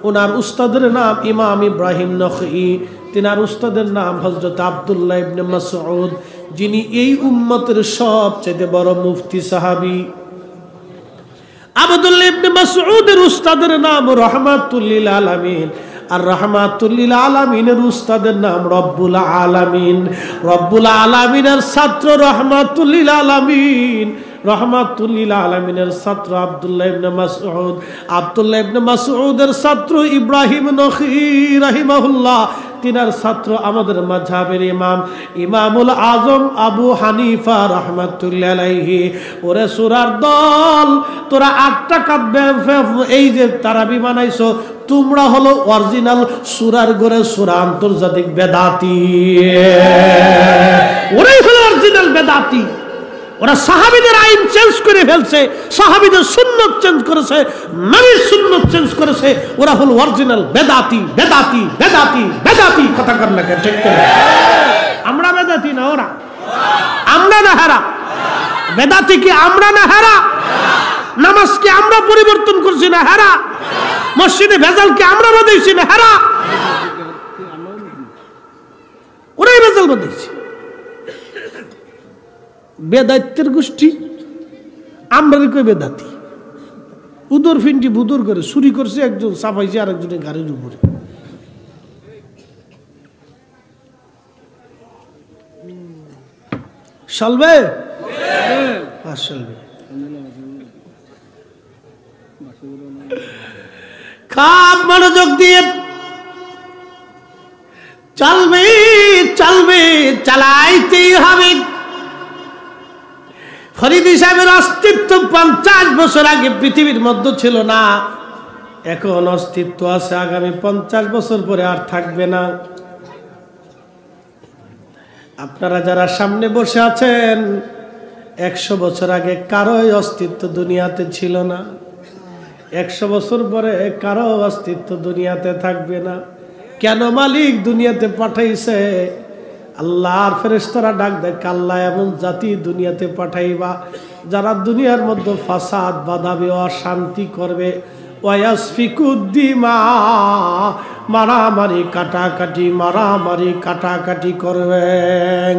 ওনার উস্তাদের নাম ইমাম ইব্রাহিম নখঈ তিনার উস্তাদের নাম হযরত আব্দুল্লাহ ইবনে মাসউদ যিনি এই উম্মতের সবচেয়ে বড় মুফতি সাহাবী আব্দুল্লাহ ইবনে মাসউদের উস্তাদের নাম রাহমাতুল লিল আলামিন আর রাহমাতুল লিল আলামিনের উস্তাদের নাম রব্বুল আলামিন রব্বুল আলামিনের ছাত্র রাহমাতুল লিল আলামিন রহমাতুল লিল আলামিনের ছাত্র আব্দুল্লাহ ইবনে মাসউদ আব্দুল্লাহ ইবনে মাসউদের ছাত্র ইব্রাহিম নখঈ রাহিমাহুল্লাহ তিনার ছাত্র আমাদের মাযহাবের ইমাম ইমামুল আজম আবু হানিফা রাহমাতুল্লাহি আলাইহি ওরে সূরার দল তোরা 8টা কাব্যে এই যে তারাবি বানাইছো তোমরা হলো অরিজিনাল সূরার গরে সূরা আন্তর্জাতিক বেদাতি ওরাই হলো অরিজিনাল বেদাতি ওরা সাহাবীদের আইন চেঞ্জ করে ফেলছে সাহাবীদের সুন্নাত চেঞ্জ করেছে নবীর সুন্নাত চেঞ্জ করেছে ওরা হলো অরিজিনাল বেদাতি বেদাতি বেদাতি বেদাতি কথা কর না ঠিক করে আমরা বেদাতি না ওরা আমরা না হারা বেদাতি কি আমরা না হারা নামাজ কি আমরা পরিবর্তন করছি না হারা মসজিদে ভেজাল কি আমরা বাঁধাইছি না হারা ওরাই ভেজাল বাঁধাইছে বেদাইতের গোষ্ঠী আমরা কই বেদাতি উদর ফিনটি বুদর করে চুরি করছে একজন চাপাইছে আর একজনের গাড়ির উপরে চলবে চলবে খাপ মনোযোগ দিয়ে চলবে চলবে চালাইতেই হবে ফরিদি সাহেবের অস্তিত্ব 50 বছর আগে পৃথিবীর মধ্যে ছিল না এখন অস্তিত্ব আছে আগামী 50 বছর পরে আর থাকবে না আপনারা যারা সামনে বসে আছেন 100 বছর আগে কারোই অস্তিত্ব দুনিয়াতে ছিল না 100 বছর পরে কারো অস্তিত্ব দুনিয়াতে থাকবে না কেন মালিক দুনিয়াতে পাঠাইছে আল্লাহর ফেরেশতারা ডাক দেয় আল্লাহ এমন জাতি দুনিয়াতে পাঠাইবা যারা দুনিয়ার মধ্যে ফাসাদ বাঁধাবে অশান্তি করবে ওয়াসফিকুদ্দিমা মারামারি কাটাকাটি করবেন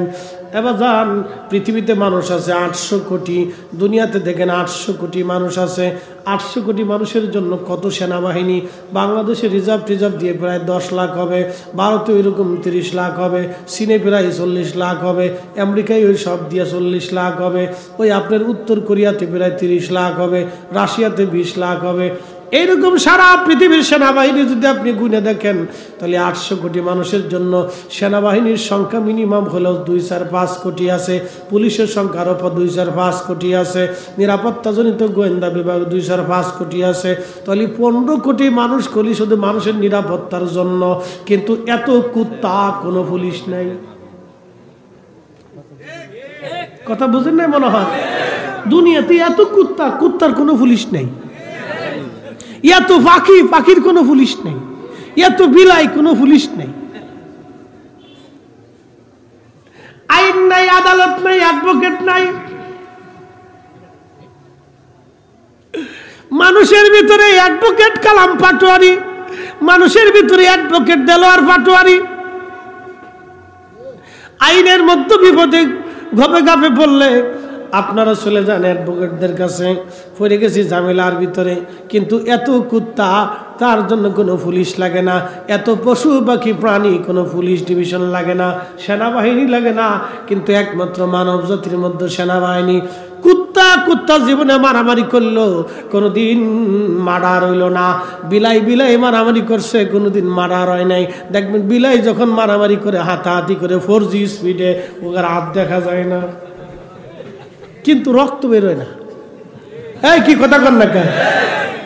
এবার যান, পৃথিবীতে মানুষ আছে 800 কোটি, দুনিয়াতে দেখেন 800 কোটি মানুষ আছে। 800 কোটি মানুষের জন্য কত সেনাবাহিনী? বাংলাদেশে রিজার্ভ দিয়ে প্রায় 10 লাখ হবে, ভারতে ওইরকম 30 লাখ হবে, চীনে প্রায় 40 লাখ হবে, আমেরিকায় ওই সব দিয়ে 40 লাখ হবে, ওই আপনার উত্তর কোরিয়াতে প্রায় 30 লাখ হবে, রাশিয়াতে 20 লাখ হবে। এইরকম সারা পৃথিবীর সেনাবাহিনী যদি আপনি গুনে দেখেন, তাহলে 800 কোটি মানুষের জন্য সেনাবাহিনীর সংখ্যা মিনিমাম হলেও 2-4-5 কোটি আছে, পুলিশের সংখ্যা আরও 2-4-5 কোটি আছে, নিরাপত্তাজনিত গোয়েন্দা বিভাগ 2-4-5 কোটি আছে। তাহলে 15 কোটি মানুষ করি শুধু মানুষের নিরাপত্তার জন্য। কিন্তু এত কুত্তা কোনো পুলিশ নাই। কথা বুঝেন না মনে হয়? দুনিয়াতে এত কুত্তার কোনো পুলিশ নেই, এত পাখির কোনো পুলিশ নেই, এত বিলাই কোনো পুলিশ নেই, আইন নাই, আদালত নাই, অ্যাডভোকেট নাই। মানুষের ভিতরে অ্যাডভোকেট কালাম পাটোয়ারি, মানুষের ভিতরে অ্যাডভোকেট দেলোয়ার পাটোয়ারি। আইনের মধ্যে বিপদে ঘপে পড়লে আপনারা চলে যান অ্যাডভোকেটদের কাছে, পড়ে গেছি ঝামেলার ভিতরে। কিন্তু এত কুত্তা, তার জন্য কোনো পুলিশ লাগে না, এত পশু পাখি প্রাণী কোনো পুলিশ ডিভিশন লাগে না, সেনাবাহিনী লাগে না। কিন্তু একমাত্র মানব জাতির মধ্যে সেনাবাহিনী। কুত্তা জীবনে মারামারি করলো, কোনোদিন মার্ডার হইল না। বিলাই মারামারি করছে, কোনোদিন মার্ডার হয় নাই। দেখবেন বিলাই যখন মারামারি করে হাতাহাতি করে 4G স্পিডে, ওর হাত দেখা যায় না, কিন্তু রক্ত বেরোয় না। এই কি কথা কন না কেন?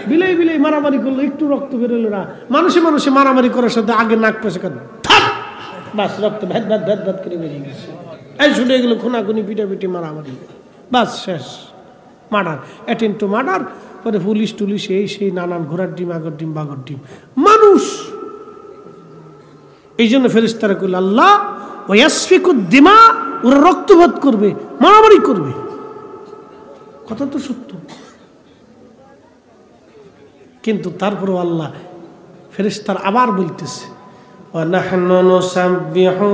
বিলাই মারামারি করলো, একটু রক্ত বেরোলো না। মানুষে মারামারি করার সাথে আগে নাক পেছে কান, বাস রক্ত ভেদ করে বেরিয়ে গেছে। এই শুনে এগুলো খুনাখুনি, পিটাপিটি, মারামারি, বাস শেষ। মার্ডার, অ্যাটেম্প টু মার্ডার, পরে পুলিশ টুলিশ এই সেই নানান ঘোড়ার ডিম, আগর ডিম, বাগর ডিম। মানুষ এই জন্য ফেরেশতারা কইল আল্লাহ ওয়াসফিকুদ দিমা, ওরা রক্তপাত করবে, মারামারি করবে। কথা তো সত্য, কিন্তু তারপরেও আল্লাহ ফেরেশতারা আবার বলতেছে ওয়া নাহনু নুসাব্বিহু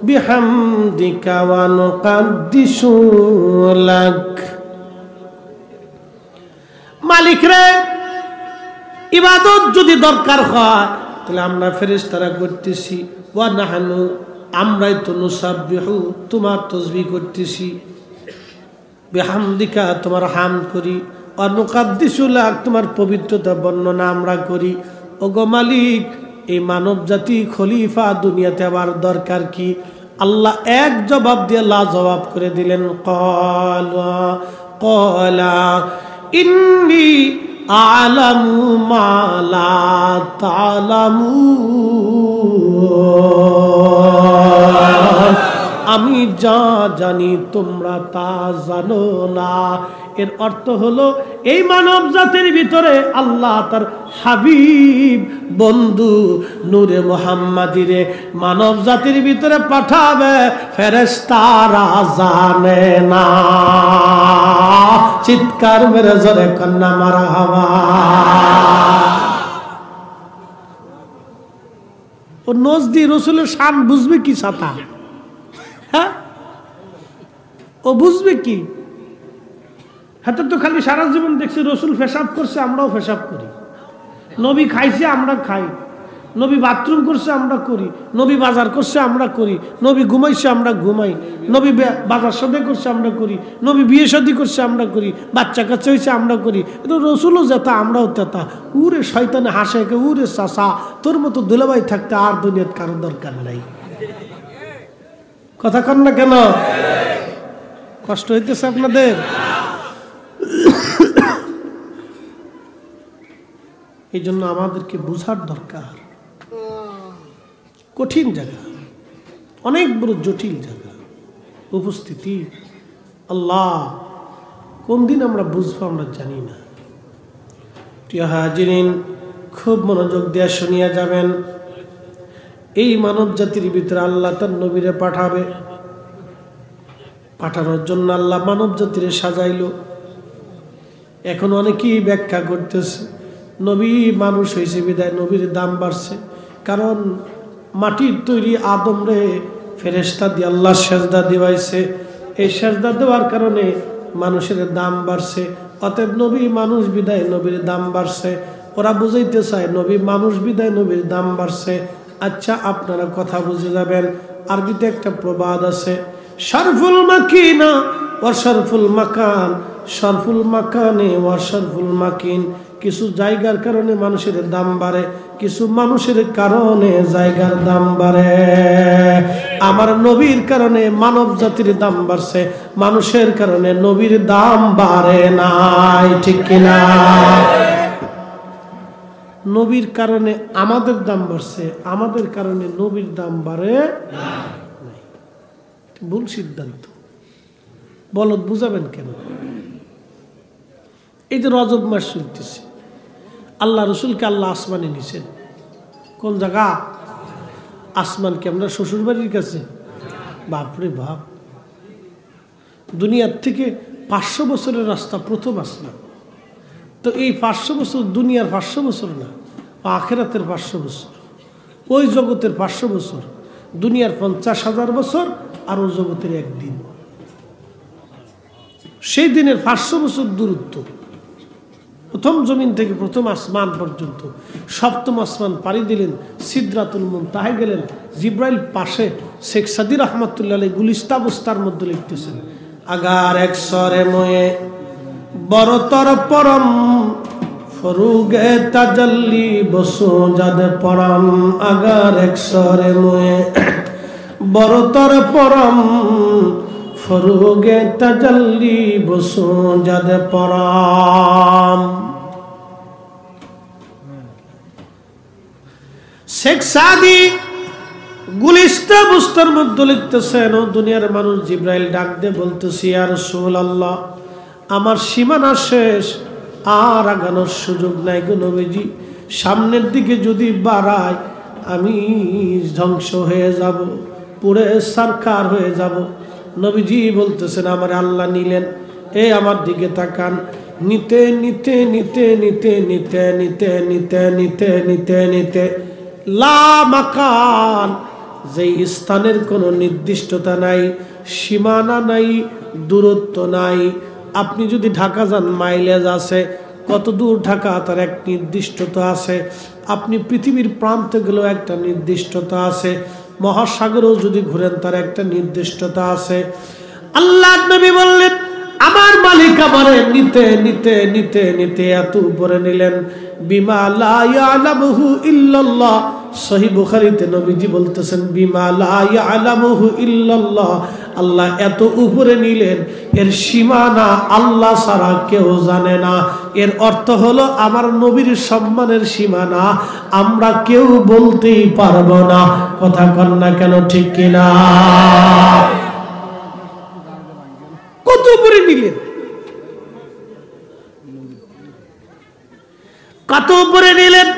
বিহামদিকা ওয়া নুকাদ্দিসু লাক। মালিক রে, ইবাদত যদি দরকার হয় তাহলে আমরা ফেরেশতারা করতেছি, ওয়া নাহনু, আমরাই তো, নুসাব্বিহু, তোমার তাসবিহ করতেছি, বিহামদিকা, তোমার হামদ করি, ওয়া নুকাদ্দিসু লাক, তোমার পবিত্রতা বর্ণনা আমরা করি। ওগো মালিক, এই মানব জাতি খলিফা দুনিয়াতে আবার দরকার কি? আল্লাহ এক জবাব দিয়ে লাজবাব করে দিলেন। ক্বালা ইন্নী আ'লামু মা লা তা'লামুন, আমি যা জানি তোমরা তা জানো না। এর অর্থ হলো এই মানব জাতির ভিতরে আল্লাহ তার হাবিব বন্ধু নূরে মুহাম্মাদিরে মানব জাতির ভিতরে পাঠাবে, ফেরেশতারা জানে না। চিৎকার মেরে জোরে কন্যা মারহাবা। ও নজদি রসুলের শান বুঝবে কি ছাতা? হ্যাঁ, ও বুঝবে কি? হাতে তো খালি সারা জীবন দেখছি রসুল পেশাব করছে, আমরাও পেশাব করি। নবী খাইছে, আমরা খাই। নবী বাথরুম করছে, আমরা করি। নবী বাজার করছে, আমরা করি। নবী ঘুমাইছে, আমরা ঘুমাই। নবী বাজার সাথে করছে, আমরা করি। নবী বিয়ে শাদী করছে, আমরা করি। বাচ্চা কাচ্চা হয়েছে, আমরা করি। এটা রসুলও যেতা, আমরাও তেতা। উরে শয়তানে হাসে, উরে চাষা, তোর মতো দুলাভাই থাকতে আর দুনিয়াত কারো দরকার নাই। কথা কন না কেন? কষ্ট হইতেছে আপনাদের? এই জন্য আমাদেরকে বুঝার দরকার। কঠিন জায়গা, অনেক বড় জটিল জায়গা উপস্থিতি। আল্লাহ কোন দিন আমরা বুঝবো আমরা জানি না। প্রিয় হাজিরিন, খুব মনোযোগ দিয়ে শুনিয়া যাবেন। এই মানব জাতির ভিতরে আল্লাহ তার নবীরে পাঠাবে। পাঠানোর জন্য আল্লাহ মানব জাতিরে সাজাইলো। এখন অনেকেই ব্যাখ্যা করতেছে নবী মানুষ হয়েছে বিদায় নবীর দাম বাড়ছে। কারণ মাটির তৈরি আদম রে ফেরেশতা দিয়ে আল্লাহ সেজদা দিবাইছে। এই সেজদা দেওয়ার কারণে মানুষের দাম বাড়ছে। অতএব নবী মানুষ বিদায় নবীর দাম বাড়ছে। ওরা বুঝাইতে চায় নবী মানুষ বিদায় নবীর দাম বাড়ছে। আচ্ছা, আপনারা কথা বুঝে যাবেন। আরবিতে একটা প্রবাদ আছে, শরফুল মাকিনা ওয়া শরফুল মাকান, শরফুল মাকানে ওয়া শরফুল মাকিন। কিছু জায়গার কারণে মানুষের দাম বাড়ে, কিছু মানুষের কারণে জায়গার দাম বাড়ে। আমার নবীর কারণে মানব জাতির দাম বাড়ছে, মানুষের কারণে নবীর দাম বাড়ে নাই, ঠিক কিনা? নবীর কারণে আমাদের দাম বাড়ছে, আমাদের কারণে নবীর দাম বাড়ে নাই। ভুল সিদ্ধান্ত। বলদ বুঝাবেন কেন? এই যে রজব মাস চলতেছে, আল্লাহ রসুলকে আল্লাহ আসমানে নিছেন। কোন জায়গা? আসমানকে। আমরা শ্বশুর বাড়ির কাছে? বাপরে বাপ, দুনিয়ার থেকে 500 বছরের রাস্তা প্রথম আসমান। তো এই 500 বছর দুনিয়ার 500 বছর না, আখেরাতের 500 বছর, ওই জগতের 500 বছর, দুনিয়ার 50,000 বছর, আর ওই জগতের একদিন। সেই দিনের 500 বছর দূরত্ব। প্রথম জমিন থেকে প্রথম আসমান পর্যন্ত। সপ্তম আসমান পাড়ি দিলেন, সিদরাতুল মুনতাহায় গেলেন, জিব্রাইল পাশে। শেখ সাদি রহমতুল্লাহ আলাইহি গুলিস্তা বস্তার মধ্যে লিখতেছেন, আগার এক সরে ময়ে বড়তর পরম ফরুগে তাজাল্লি বসো যাদে পরম। আগার এক সরে ময়ে বড়তর পরম ফরুগে তাজাল্লি বসো যাদে পরম। শেখ সাদি গুলিস্তা বস্তার মধ্যে লিখতেছেন, ও দুনিয়ার মানুষ, জিব্রাইল ডাক দিয়ে বলতেছি, ইয়া রাসূলুল্লাহ, আমার সীমানা শেষ, আর আগানোর সুযোগ নাই গো নবীজি। সামনের দিকে যদি বাড়াই আমি ধ্বংস হয়ে যাব, পুরে সারকার হয়ে যাব। নবীজি বলতেছেন, আমার আল্লাহ নিলেন। এই আমার দিকে তাকান। নিতে নিতে নিতে নিতে নিতে নিতে নিতে নিতে নিতে নিতে লা মাকান, যেই স্থানের কোনো নির্দিষ্টতা নাই, সীমানা নাই, দূরত্ব নাই। আপনি যদি ঢাকা যান, মাইলেজ আছে, কত দূর ঢাকা তার এক নির্দিষ্টতা আছে। আপনি পৃথিবীর প্রান্তে গেলেও একটা নির্দিষ্টতা আছে। মহাসাগরেও যদি ঘুরেন তার একটা নির্দিষ্টতা আছে। আল্লাহ নবী বললেন, আমার মালিক আমারে নিতে নিতে নিতে নিতে এত উপরে নিলেন। বিমা লা ইয়ালামুহু ইল্লাল্লাহ। সহিহ বুখারীতে নবীজি বলতেছেন, বিমা লা ইয়ালামুহু ইল্লাল্লাহ। আল্লাহ এত উপরে নিলেন, এর সীমানা আল্লাহ ছাড়া কেউ জানে না। এর অর্থ হলো আমার নবীর সম্মানের সীমানা আমরা কেউ বলতেই পারবো না। কথা কন না কেন, ঠিক কিনা? কত উপরে নিলেন, কত উপরে নিলেন,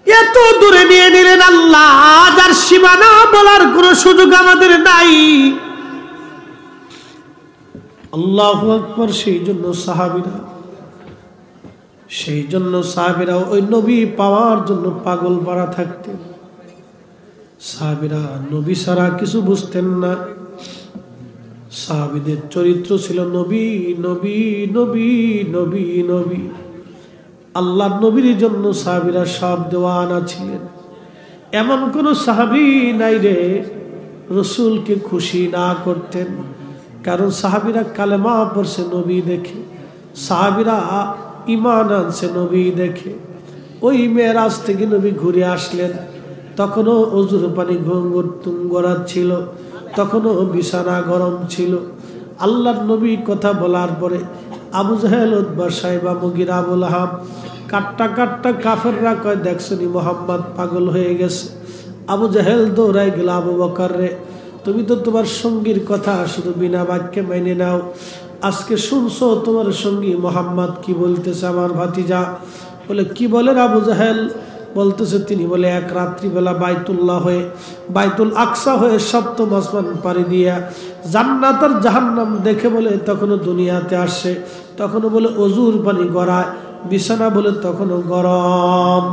এত দূরে নিয়ে নিলেন আল্লাহ। আজ আর সীমানা বলার কোন সুযোগ আমাদের নাই। আল্লাহু আকবার। সেই জন্য সাহাবীরা ওই নবী পাওয়ার জন্য পাগল পাড়া থাকতেন। সাহাবীরা নবী ছাড়া কিছু বুঝতেন না। সাহাবীদের চরিত্র ছিল নবী নবী নবী নবী নবী। আল্লাহর নবীর জন্য সাহাবীরা সব দেওয়ানা ছিলেন। এমন কোন সাহাবী নাই রে রসুলকে খুশি না করতেন। কারণ সাহাবীরা কালেমা পড়ছে নবী দেখে, সাহাবীরা ঈমান আনছে নবী দেখে। ওই মেরাজ থেকে নবী ঘুরে আসলেন, তখনও অজুর পানি গড়াচ্ছিল, তখনও বিছানা গরম ছিল। আল্লাহর নবী কথা বলার পরে আবু জাহেল, উতবা, সাইবা, মুগিরা, আবুল আহাব, কাট্টা কাট্টা কাফেররা কয়, দেখছনি মুহাম্মদ পাগল হয়ে গেছে। আবু জাহেল দৌড়াই গেল, আবু বকর রে, তুমি তো তোমার সঙ্গীর কথা শুধু বিনা বাক্যে মেনে নাও। আজকে শুনছো তোমার সঙ্গী মুহাম্মদ কি বলতেছে আমার ভাতিজা। বলে কি বলেন আবু জাহেল? বলতেছে তিনি বলে এক রাত্রিবেলা বাইতুল্লাহ হয়ে, বাইতুল আকসা হয়ে সপ্তম আসমান পাড়ি দিয়া জান্নাত আর জাহান্নাম দেখে বলে তখনও দুনিয়াতে আসে, তখনও বলে অজুর পানি গড়ায়, বিছানা বলে তখনও গরম।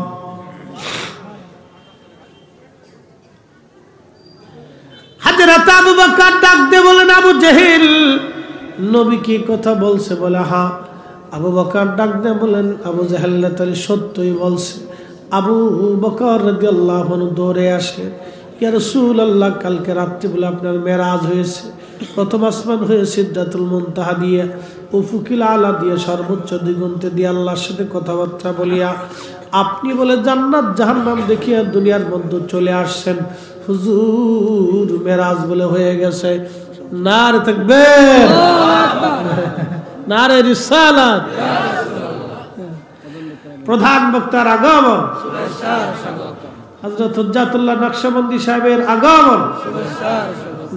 হযরত আবু বকর ডাক দিয়ে বলেন, আবু জেহেল নবী কি কথা বলছে? বলে হ্যাঁ। আবু বকর ডাক দিয়ে বলেন, আবু জেহেল তাহলে সত্যই বলছে। আবু বকর রাদিয়াল্লাহু আনহু দৌড়ে আসলেন, ইয়া রাসূলুল্লাহ, কালকে রাত্রে বলে আপনার মেরাজ হয়েছে, প্রথম আসমান হয়ে সিদরাতুল মুনতাহা দিয়ে উফুকিল আলা দিয়ে সর্বোচ্চ দিগন্তে দিয়ে আল্লাহর সাথে কথাবার্তা বলিয়া আপনি বলে জান্নাত জাহান্নাম দেখিয়া দুনিয়ার মধ্যে চলে আসছেন। হুজুর মেরাজ বলে হয়ে গেছে। নারে তাকবীর, নারে রিসালাত। প্রধান বক্তার আগমন, হযরত হুজ্জাতুল্লাহ নকশবন্দি সাহেবের আগমন,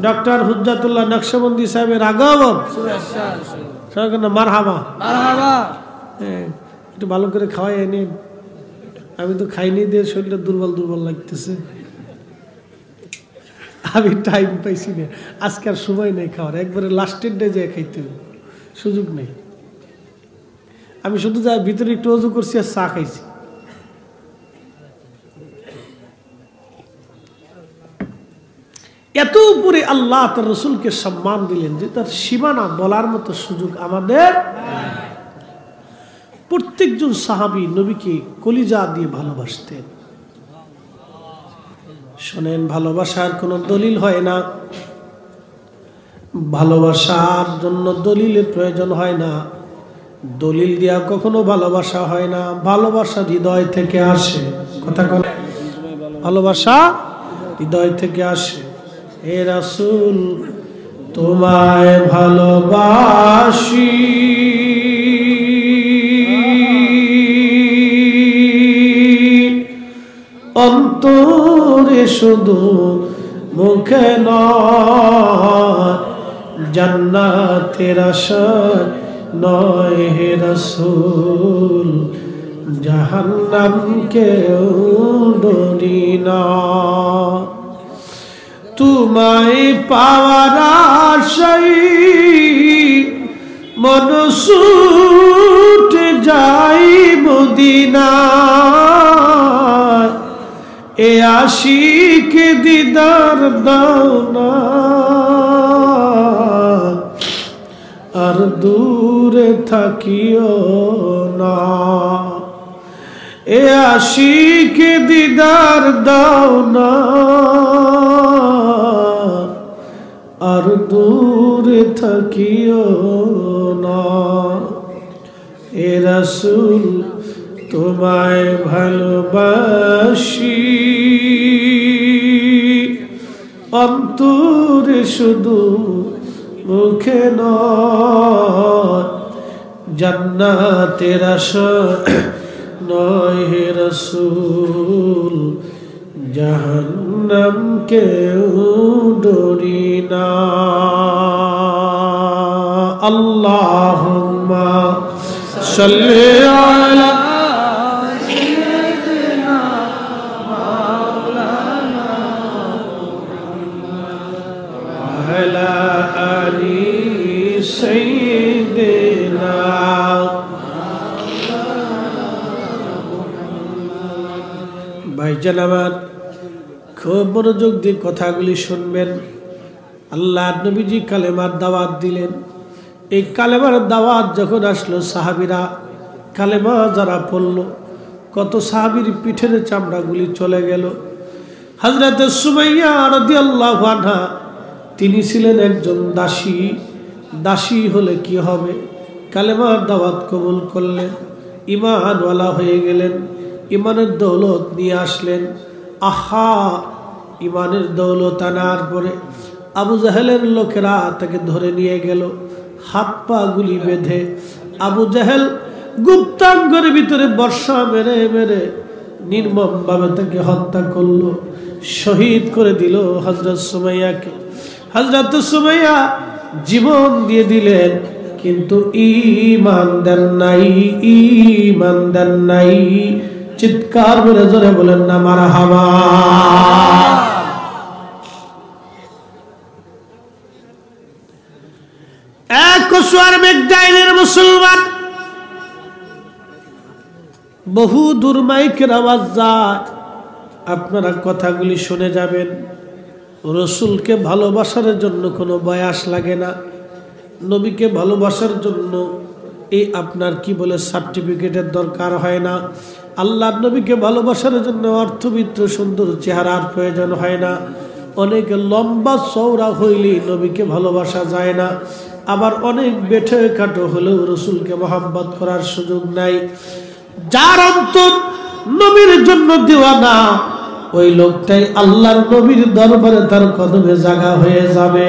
ডক্টর হুজ্জাতুল্লাহ নকশবন্দি সাহেবের আগমন। মারহাবা, একটু ভালো করে খাওয়াই এনে। আমি তো খাইনি দিয়ে শরীরটা দুর্বল দুর্বল লাগতেছে। আমি টাইম পাইছি না, আজকে আর সময় নেই খাওয়ার, একবারে লাস্টের ডে যায় খাইতে সুযোগ নেই। আমি শুধু যাই ভিতরে একটু অজু করছি আর চা খাইছি। এত উপরে আল্লাহ তার রসুলকে সম্মান দিলেন যে তার সীমানা বলার মতো সুযোগ আমাদের। প্রত্যেকজন সাহাবী নবীকে কলিজা দিয়ে ভালোবাসতেন। শোনেন, ভালোবাসার কোনো দলিল হয় না, ভালোবাসার জন্য দলিলের প্রয়োজন হয় না, দলিল দিয়া কখনো ভালোবাসা হয় না। ভালোবাসা হৃদয় থেকে আসে। কথা বল, ভালোবাসা হৃদয় থেকে আসে। হে রাসূল তোমায় ভালোবাসি, অন্তরে শুধু, মুখে নয়, জান্নাতের আশায় নয়। হে রাসূল জাহান্নামকেও ডরি না, তোমায় পাওয়ার আশায় মন ছুটে যাই মদিনা। এ আশিক দিদার দাও না, আর দূরে থাকিও না। এ আশিক দিদার দাও না, আর দূরে থাকিও না। এ রাসূল তোমায় ভালোবাসি, অন্তরে শুধু, মুখে নয়, জান্নাতের আশায় নয়। হে রাসূল জাহান্নামকেও ডরি না। আল্লাহুম্মা সাল্লি আলা সাইয়্যিদিনা মাওলানা ওয়া আলা আলি সাইয়্যিদিনা। ভাইজান আমার, খুব মনোযোগ দিয়ে কথাগুলি শুনবেন। আল্লাহ নবীজি কালেমার দাওয়াত দিলেন। এই কালেমার দাওয়াত যখন আসলো, সাহাবীরা কালেমা যারা পড়ল, কত সাহাবীর পিঠের চামড়াগুলি চলে গেল। হযরত সুমাইয়া রাদিয়াল্লাহু আনহা, তিনি ছিলেন একজন দাসী। দাসী হলে কি হবে? কালেমার দাওয়াত কবুল করলেন, ঈমানওয়ালা হয়ে গেলেন, ঈমানের দৌলত নিয়ে আসলেন। আহা, ঈমানের দৌলত আনার পরে আবু জাহেলের লোকেরা তাকে ধরে নিয়ে গেল, হাত পা গুলি বেঁধে। আবু জাহেল গুপ্তাঙ্গের ভিতরে বর্ষা মেরে মেরে নির্মমভাবে তাকে হত্যা করলো, শহীদ করে দিল হযরত সুমাইয়াকে। হযরত সুমাইয়া জীবন দিয়ে দিলেন, কিন্তু ঈমান দেন নাই, ঈমান দেন নাই। চিৎকার করে জোরে বলেন না মারহাবা। এক কসুয়ার মেঘডাইনের মুসলমান, বহু দূর মাইকের আওয়াজ যায়, আপনারা কথাগুলি শুনে যাবেন। রসুলকে ভালোবাসার জন্য কোনো বয়স লাগে না, নবীকে ভালোবাসার জন্য এই আপনার কি বলে সার্টিফিকেটের দরকার হয় না, আল্লাহর নবীকে ভালোবাসার জন্য অর্থবিত্ত সুন্দর চেহারার প্রয়োজন হয় না, অনেক লম্বা চওড়া হইলেই নবীকে ভালোবাসা যায় না, আবার অনেক বেঠে কাটো হলেও রসুলকে মহব্বত করার সুযোগ নাই। যার অন্তর নবীর জন্য দিওয়ানা, ওই লোকটাই আল্লাহর নবীর দরবারে তার কদমে জায়গা হয়ে যাবে।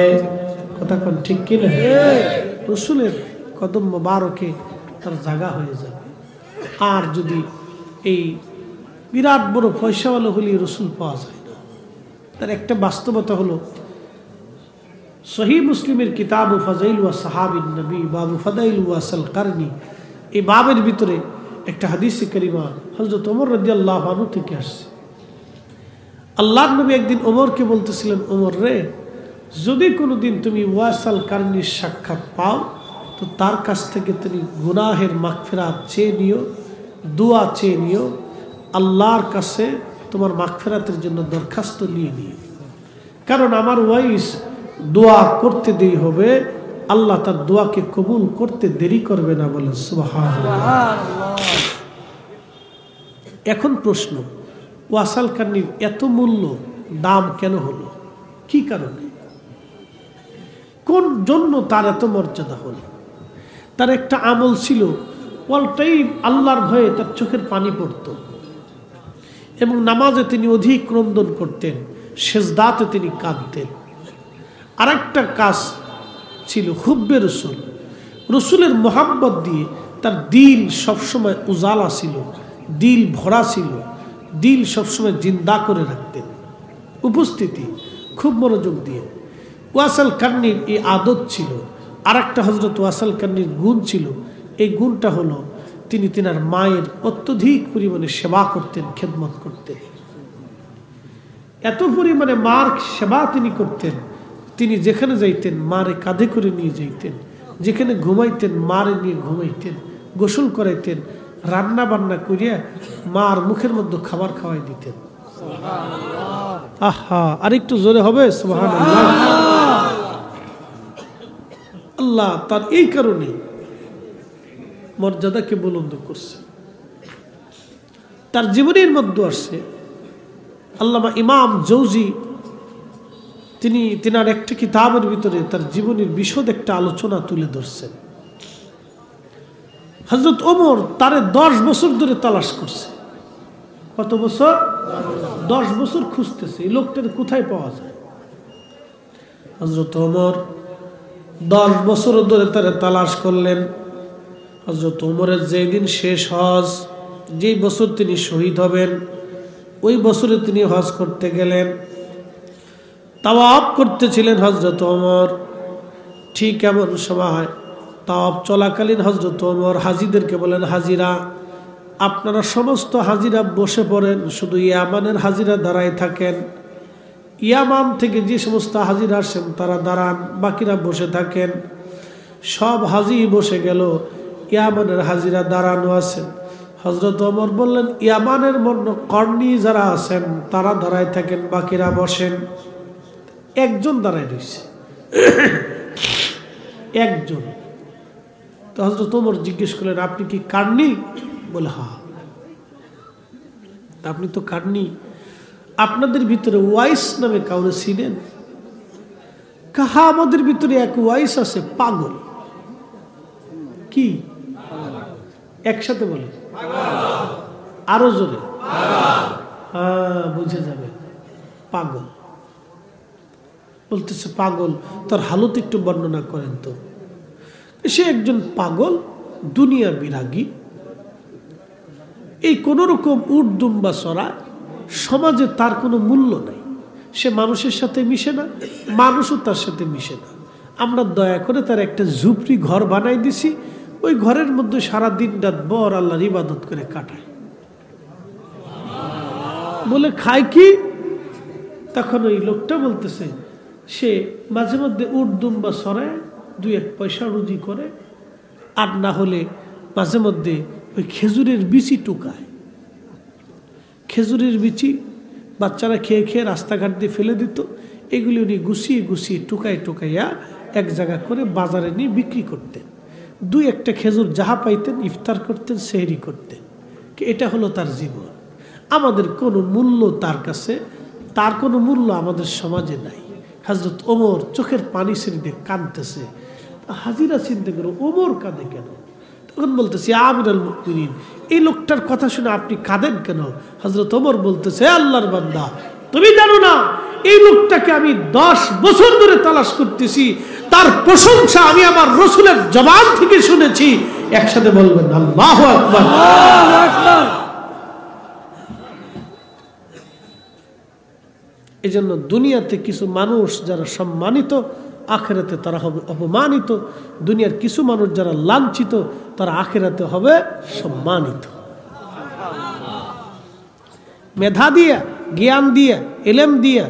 কথা কোন ঠিক কিনা? রসুলের কদম মোবারকে তার জায়গা হয়ে যাবে। আর যদি এই বিরাট বড় পয়সাওয়ালা হলে রসুল পাওয়া যায় না। তার একটা বাস্তবতা হলো, সহিহ মুসলিমের কিতাব ফাজাইল ওয়া সাহাবিন নবী বাবু ফাদাইল ওয়াসাল কারনি, এই বাবের ভিতরে একটা হাদিসে কারিমা হযরত ওমর রাদিয়াল্লাহু আনহু থেকে আসছে। আল্লাহর নবী একদিন ওমরকে বলতেছিলেন, ওমর রে, যদি কোনোদিন তুমি ওয়াসাল কারনির সাক্ষাৎ পাও তো তার কাছ থেকে তুমি গুনাহের মাগফিরাত চেয়ে নিও, দোয়া চেয়ে নিও, আল্লাহর কাছে তোমার মাগফিরাতের জন্য দরখাস্ত নিয়ে নিও, কারণ আমার ওয়াইস দোয়া করতে দেরি হবে, আল্লাহ তার দোয়াকে কবুল করতে দেরি করবে না। বলেন সুবহানাল্লাহ। এখন প্রশ্ন, ওয়াসাল কারনির এত মূল্য দাম কেন হলো? কি কারণে, কোন জন্য তার এত মর্যাদা হলো? তার একটা আমল ছিল, অল টাইম আল্লাহর ভয়ে তার চোখের পানি পড়ত এবং নামাজে তিনি অধিক ক্রন্দন করতেন, সেজদাতে তিনি কাঁদতেন। আর একটা কাজ ছিল হুব্বে রসুল, রসুলের মোহাব্বত দিয়ে তার দিল সবসময় উজালা ছিল, দিল ভরা ছিল, দিল সবসময় জিন্দা করে রাখতেন, উপস্থিতি খুব মনোযোগ দিয়ে। ওয়াসাল কারনির এই আদত ছিল। আর একটা হযরত ওয়াসাল কারনির গুণ ছিল, এই গুণটা হলো তিনি তিনার মায়ের অত্যধিক পরিমাণে সেবা করতেন, খেদমত করতেন। এত পরিমাণে মার সেবা তিনি করতেন, তিনি যেখানে যাইতেন মারে কাঁধে করে নিয়ে যাইতেন, যেখানে ঘুমাইতেন মারে নিয়ে ঘুমাইতেন, গোসল করাইতেন, রান্না বান্না করিয়া মার মুখের মধ্যে খাবার খাওয়াই দিতেন। আহা, আর একটু জোরে হবে সুবহানাল্লাহ। আল্লাহ তার এই কারণে মর্যাদাকে বুলন্দ করছে। তার জীবনের মধ্যে আসছে আল্লামা ইমাম জৌজি, তিনি তিনার একটা কিতাবের ভিতরে তার জীবনের বিশদ একটা আলোচনা তুলে ধরছেন। হযরত ওমর তারে 10 বছর ধরে তালাশ করছে। কত বছর? 10 বছর খুঁজতেছে এই লোকটার কোথায় পাওয়া যায়। হযরত ওমর 10 বছর ধরে তারে তালাশ করলেন। হযরত ওমরের যেদিন শেষ হজ, যেই বছর তিনি শহীদ হবেন, ওই বছরে তিনি হজ করতে গেলেন। তাওয়াফ করতেছিলেন হযরত ওমর। ঠিক এমন সময় তাওয়াফ চলাকালীন হযরত ওমর হাজিদেরকে বলেন, হাজিরা, আপনারা সমস্ত হাজিরা বসে পড়েন, শুধু ইয়ামানের হাজিরা দাঁড়ায় থাকেন। ইয়ামান থেকে যে সমস্ত হাজিরা আসেন তারা দাঁড়ান, বাকিরা বসে থাকেন। সব হাজি বসে গেল, ইয়ামানের হাজিরা দাঁড়ানো আছেন। হযরত ওমর বললেন, ইয়ামানের কর্ণী যারা আছেন তারা দাঁড়ায় থাকেন, বাকিরা বসেন। একজন দাঁড়ায় রয়েছে, একজন। তো হযরত ওমর জিজ্ঞেস করলেন, আপনি কি কার্নি? বলে হ্যাঁ। আপনি তো কার্নি, আপনাদের ভিতরে ওয়াইস নামে কাউরে ছিলেন? কাহা, আমাদের ভিতরে এক ওয়াইস আছে, পাগল। কি? একসাথে বলে, আরো জোরে। হ্যাঁ, বুঝে যাবে, পাগল। বলতেছে পাগল, তার হালত একটু বর্ণনা করেন তো। সে একজন পাগল, দুনিয়া বিরাগী, এই কোন রকম উট দুম্বা চড়া, সমাজে তার কোনো মূল্য নাই। সে মানুষের সাথে মিশে না, মানুষও তার সাথে মিশে না। আমরা দয়া করে তার একটা ঝুপড়ি ঘর বানাই দিছি, ওই ঘরের মধ্যে সারা দিন রাত বর আল্লাহর ইবাদত করে কাটায়। বলে খায় কি? তখন ওই লোকটা বলতেছে, সে মাঝে মধ্যে উট দুম্বা চড়ায়, 2-1 পয়সা রুজি করে, আর না হলে মাঝে মধ্যে ওই খেজুরের বিচি টুকায়। খেজুরের বিচি বাচ্চারা খেয়ে খেয়ে রাস্তাঘাট দিয়ে ফেলে দিত, এগুলি উনি গুছিয়ে গুছিয়ে টুকাইয়া এক জায়গা করে বাজারে নিয়ে বিক্রি করতেন। 2-1টা খেজুর যাহা পাইতেন ইফতার করতেন, সেহরি করতেন। এটা হলো তার জীবন। আমাদের কোনো মূল্য তার কাছে, তার কোনো মূল্য আমাদের সমাজে নাই। হযরত ওমর চোখের পানি ছেড়ে দিয়ে কাঁদতেছে। হাজিরা চিন্তা করো ওমর কাঁদে কেন? তখন বলতেছে আমিরুল মুমিনিন, এই লোকটার কথা শুনে আপনি কাঁদেন কেন? হযরত ওমর বলতেছে, আল্লাহর বান্দা, তুমি জানো না এই লোকটাকে আমি 10 বছর ধরে তালাশ করতেছি, তার প্রশংসা আমি আমার রাসূলের জবান থেকে শুনেছি। একসাথে বলবেন আল্লাহু আকবার। এজন্য দুনিয়াতে কিছু মানুষ যারা সম্মানিত, আখিরাতে তারা হবে অপমানিত। দুনিয়ার কিছু মানুষ যারা লাঞ্ছিত, তারা আখিরাতে হবে সম্মানিত। মেধা দিয়া, জ্ঞান দিয়া, ইলম দিয়া,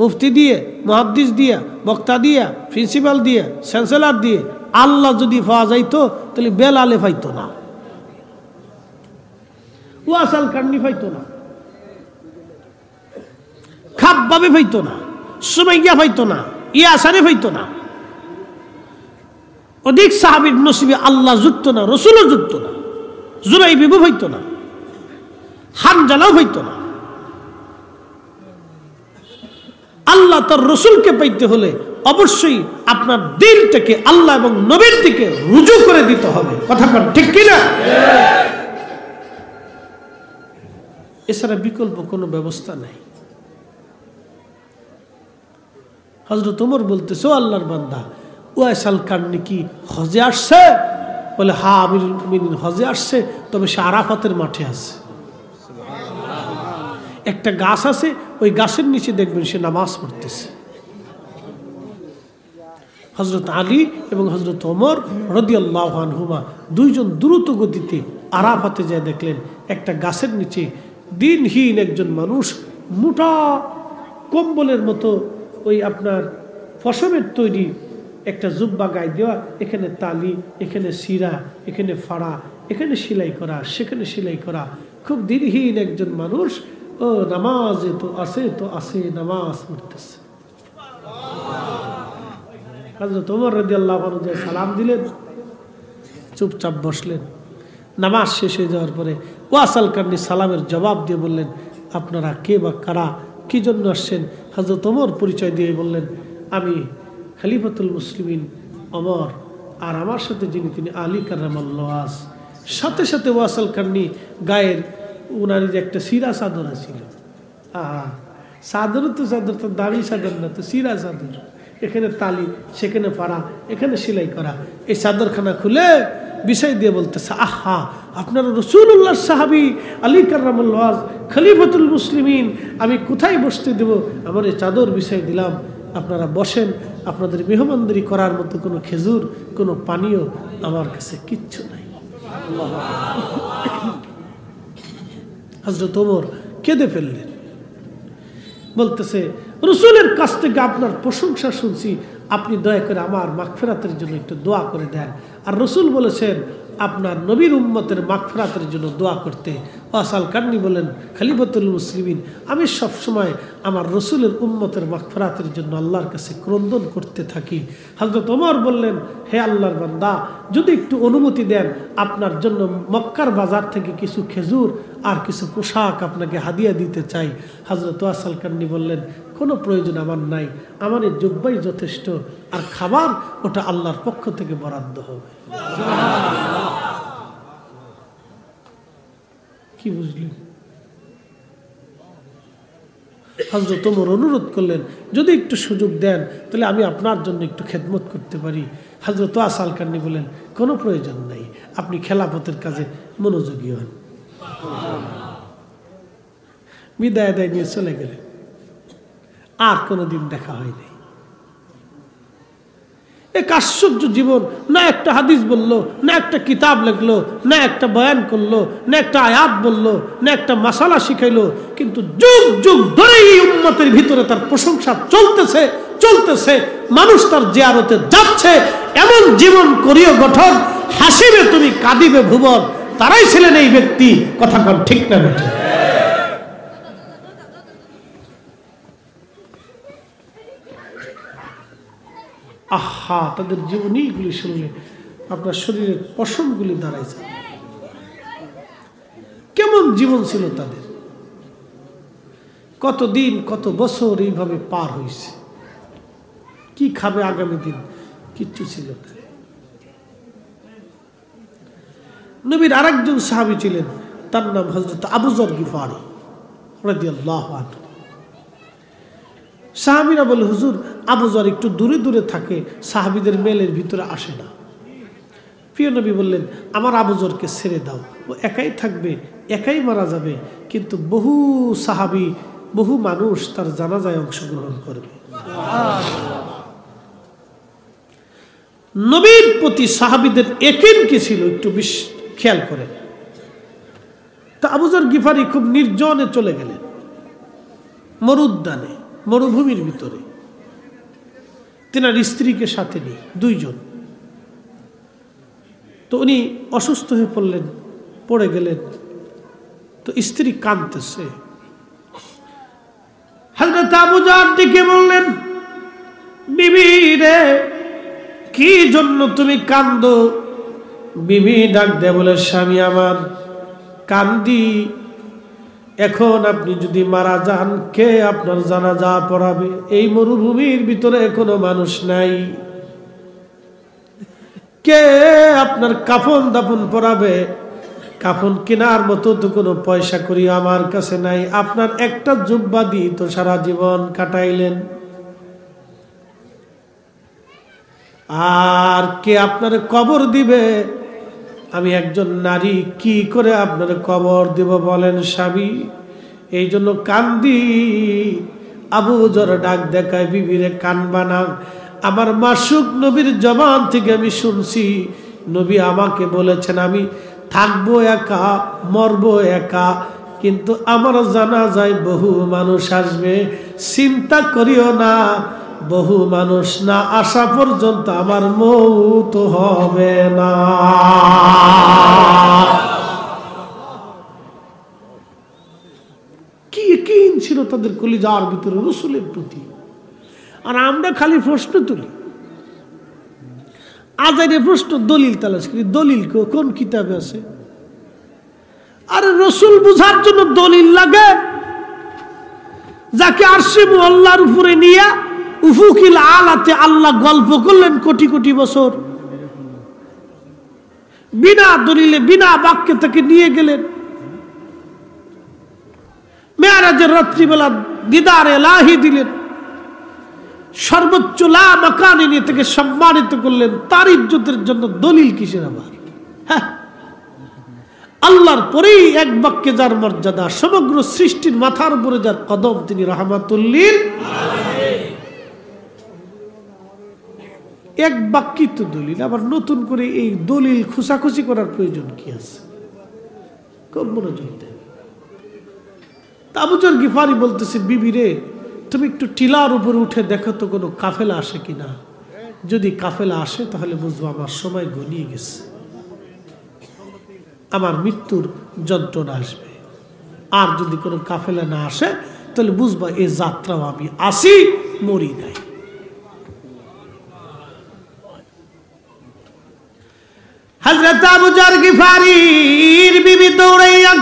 মুফতি দিয়ে, মুহাদ্দিস দিয়া, বক্তা দিয়া, প্রিন্সিপাল দিয়া, চ্যান্সেলর দিয়ে আল্লাহ যদি পাওয়া যাইতো তাহলে বেলালে পাইতো না, ওয়াসাল কান্নি পাইতো না, খাব্বাবে পাইতো না, সুমাইয়া পাইতো না, ইয়াসারে পাইতো না। অধিক সাহাবীর নসিবে আল্লাহ যুক্ত না, রসুলও যুক্ত না, জুরাইবিবও পাইতো না, হানজালাও পাইতো না। আল্লাহ তার রসুলকে পাইতে হলে অবশ্যই আপনার দিলটাকে আল্লাহ এবং নবীর দিকে রুজু করে দিতে হবে। কথা বল ঠিক কিনা? এছাড়া বিকল্প কোনো ব্যবস্থা নাই। হযরত ওমর বলতেছে, ও আল্লাহর বান্দা, ওয়াইসাল কারনি কি হজে আসছে? বলে হ্যাঁ আমিরুল মুমিনিন হজে আসছে, তবে সে আরাফাতের মাঠে আছে। একটা গাছ আছে, ওই গাছের নিচে দেখবেন সে নামাজ পড়তেছে। হযরত আলী এবং হযরত ওমর রাদিয়াল্লাহু আনহুমা দুইজন দ্রুত গতিতে আরাফাতে যায় দেখলেন একটা গাছের নিচে দিনহীন একজন মানুষ মোটা কম্বলের মতো ওই আপনার ফসমের তৈরি একটা জুব্বা গায়ে দেওয়া, এখানে তালি, এখানে সিরা, এখানে ফাড়া, এখানে সেলাই করা, সেখানে সেলাই করা, খুব দিনহীন একজন মানুষ ও নামাজে তো আছে নামাজ পড়তেছে। হযরত ওমর রাদিয়াল্লাহু আনহু সালাম দিলেন, চুপচাপ বসলেন। নামাজ শেষ হয়ে যাওয়ার পরে ওয়াসাল কারনি সালামের জবাব দিয়ে বললেন, আপনারা কে বা কারা, কি জন্য আসছেন? হযরত ওমর পরিচয় দিয়ে বললেন, আমি খলিফাতুল মুসলিমিন ওমর, আর আমার সাথে যিনি তিনি আলী কাররামাল্লাহু ওয়াজ। সাথে সাথে ওয়াসাল কারনি গায়ের উনার যে একটা সিরা চাদর ছিল, চাদর তো চাদর তো দামি চাদর না, তো সিরা চাদর, এখানে তালি, সেখানে পাড়া, এখানে সেলাই করা, এই চাদরখানা খুলে বিষয় দিয়ে বলতেছে, আহা আপনারা রাসূলুল্লাহর সাহাবী আলী কাররামাল্লাহু ওয়াজ, খলিফাতুল মুসলিমিন, আমি কোথায় বসতে দেব? আমার এই চাদর বিষয় দিলাম, আপনারা বসেন। আপনাদের মেহমানদারি করার মতো কোনো খেজুর, কোনো পানীয় আমার কাছে কিচ্ছু নাই। হযরত ওমর কেঁদে ফেললেন, বলতেছে, রাসূলের কাছ থেকে আপনার প্রশংসা শুনছি, আপনি দয়া করে আমার মাগফিরাতের জন্য একটু দোয়া করে দেন। আর রাসূল বলেছেন আপনার নবীর উম্মতের মাগফিরাতের জন্য দোয়া করতে। ওয়াসাল কারনি বলেন, খলিফাতুল মুসলিমিন, আমি সবসময় আমার রাসূলের উম্মতের মাগফিরাতের জন্য আল্লাহর কাছে ক্রন্দন করতে থাকি। হযরত ওমর বললেন, হে আল্লাহর বান্দা, যদি একটু অনুমতি দেন, আপনার জন্য মক্কার বাজার থেকে কিছু খেজুর আর কিছু পোশাক আপনাকে হাদিয়া দিতে চাই। হযরত ওয়াসাল কারনি বললেন, কোনো প্রয়োজন আমার নাই, আমার এই জুব্বাই যথেষ্ট, আর খাবার ওটা আল্লাহর পক্ষ থেকে বরাদ্দ হবে। কি বুঝলেন? হযরত ওমর অনুরোধ করলেন, যদি একটু সুযোগ দেন তাহলে আমি আপনার জন্য একটু খেদমত করতে পারি। হযরত ওয়াসাল কারনি বলেন, কোনো প্রয়োজন নাই, আপনি খেলাফতের কাজে মনোযোগী হন। বিদায় দেয় নিয়ে চলে গেলেন। আর কোনোদিন দেখা হয়নি। এক আশ্চর্য জীবন, না একটা হাদিস বললো, না একটা কিতাব লিখলো, না একটা বয়ান করলো, না একটা আয়াত বললো, না একটা মাসালা শিখাইলো, কিন্তু যুগ যুগ ধরে এই উম্মতের ভিতরে তার প্রশংসা চলতেছে চলতেছে, মানুষ তার জিয়ারতে যাচ্ছে। এমন জীবন করিও গঠন, হাসিবে তুমি কাঁদিবে ভুবন, তারাই ছিলেন এই ব্যক্তি। কথা কন ঠিক না বেঠিক? আহা, তাদের জীবনীগুলি শুনলে আপনার শরীরের পশমগুলি দাঁড়ায় যায়। কেমন জীবন ছিল তাদের, কত দিন কত বছর এইভাবে পার হয়েছে। কি খাবে আগামী দিন, কিচ্ছু ছিল না। নবীর আরেকজন সাহাবী ছিলেন, তার নাম হযরত আবু যর গিফারি রাদিয়াল্লাহু আনহু। সাহাবীরা বলে, হুজুর আবু যর একটু দূরে দূরে থাকে, সাহাবীদের মেলের ভিতরে আসে না। প্রিয় নবী বললেন, আমার আবু যরকে ছেড়ে দাও, ও একাই থাকবে, একাই মারা যাবে, কিন্তু বহু সাহাবী বহু মানুষ তার জানাজায় অংশগ্রহণ করবে। নবীর প্রতি সাহাবীদের ইয়াকিন কি ছিল একটু বেশ খেয়াল করেন। তা আবু যর গিফারি খুব নির্জনে চলে গেলেন, মরুদ্যানে, মরুভূমির ভিতরে। তেনার স্ত্রীকে সাথে নিয়ে দুইজন। তো উনি অসুস্থ হয়ে পড়লেন, পড়ে গেলেন। তো স্ত্রী কাঁদতেছে। হযরত আবু যর ডেকে বললেন, বিবি রে, কি জন্য তুমি কাঁদো? বিবি ডাক দেয় বলে, স্বামী আমার, কান্দি, এখন আপনি যদি মারা যান, কে আপনার জানাজা পড়াবে? এই মরুভূমির ভিতরে কোনো মানুষ নাই, কে আপনার কাফন দাফন পরাবে? কাফন কেনার মতো তো কোনো পয়সা করি আমার কাছে নাই। আপনার একটা জুব্বা দিয়ে তো সারা জীবন কাটাইলেন, আর কে আপনার কবর দিবে? আমি একজন নারী, কি করে আপনার কবর দিব বলেন স্বামী? এই জন্য কান্দি। আবু যর ডাক দেখায়, বিবিরে কানবা না, আমার মাসুক নবীর জবান থেকে আমি শুনছি, নবী আমাকে বলেছেন আমি থাকবো একা, মরবো একা, কিন্তু আমার জানাজায় বহু মানুষ আসবে, চিন্তা করিও না, বহু মানুষ না আসা পর্যন্ত আমার মওত হবে না। কি ইয়াকিন ছিল তাদের কলিজার ভিতরে রাসূলের প্রতি। আর আমরা খালি প্রশ্ন তুলি, আজাইরে প্রশ্ন, দলিল তালাশ করি, দলিল কোন কিতাবে আছে? আরে রাসূল বুঝার জন্য দলিল লাগে। যাকে আরশে মুআল্লার উপরে নিয়ে উফুকিল আলাতে আল্লাহ গল্প করলেন কোটি কোটি বছর, বিনা দলিলে বিনা বাক্যে তাকে নিয়ে গেলেন। মেরাজের রাত্রিবেলা দিদার এলাহি দিলেন, সর্বোচ্চ লা মাকানে নিয়ে তাকে সম্মানিত করলেন। তার ইজ্জতের জন্য দলিল কিসের আবার? হ্যাঁ, আল্লাহর পরেই এক বাক্যে যার মর্যাদা, সমগ্র সৃষ্টির মাথার উপরে যার কদম, তিনি রাহমাতুল লিল আলামিন। এক বাক্যই তো দলিল, আবার নতুন করে এই দলিল খুশাখুশি করার প্রয়োজন কি আছে? খুব মনোযোগ দেন। আবু যর গিফারি বলতেছে, বিবি রে, তুমি একটু টিলার উপরে উঠে দেখো তো কোনো কাফেলা আসে কিনা। যদি কাফেলা আসে তাহলে বুঝবো আমার সময় গনিয়ে গেছে, আমার মৃত্যুর যন্ত্রণা আসবে। আর যদি কোনো কাফেলা না আসে তাহলে বুঝবা এই যাত্রাও আমি আসি, মরি নাই। হযরত আবু যর গিফারির বিবি দৌড়াইয়া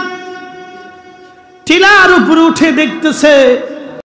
টিলার উপরে উঠে দেখতেছে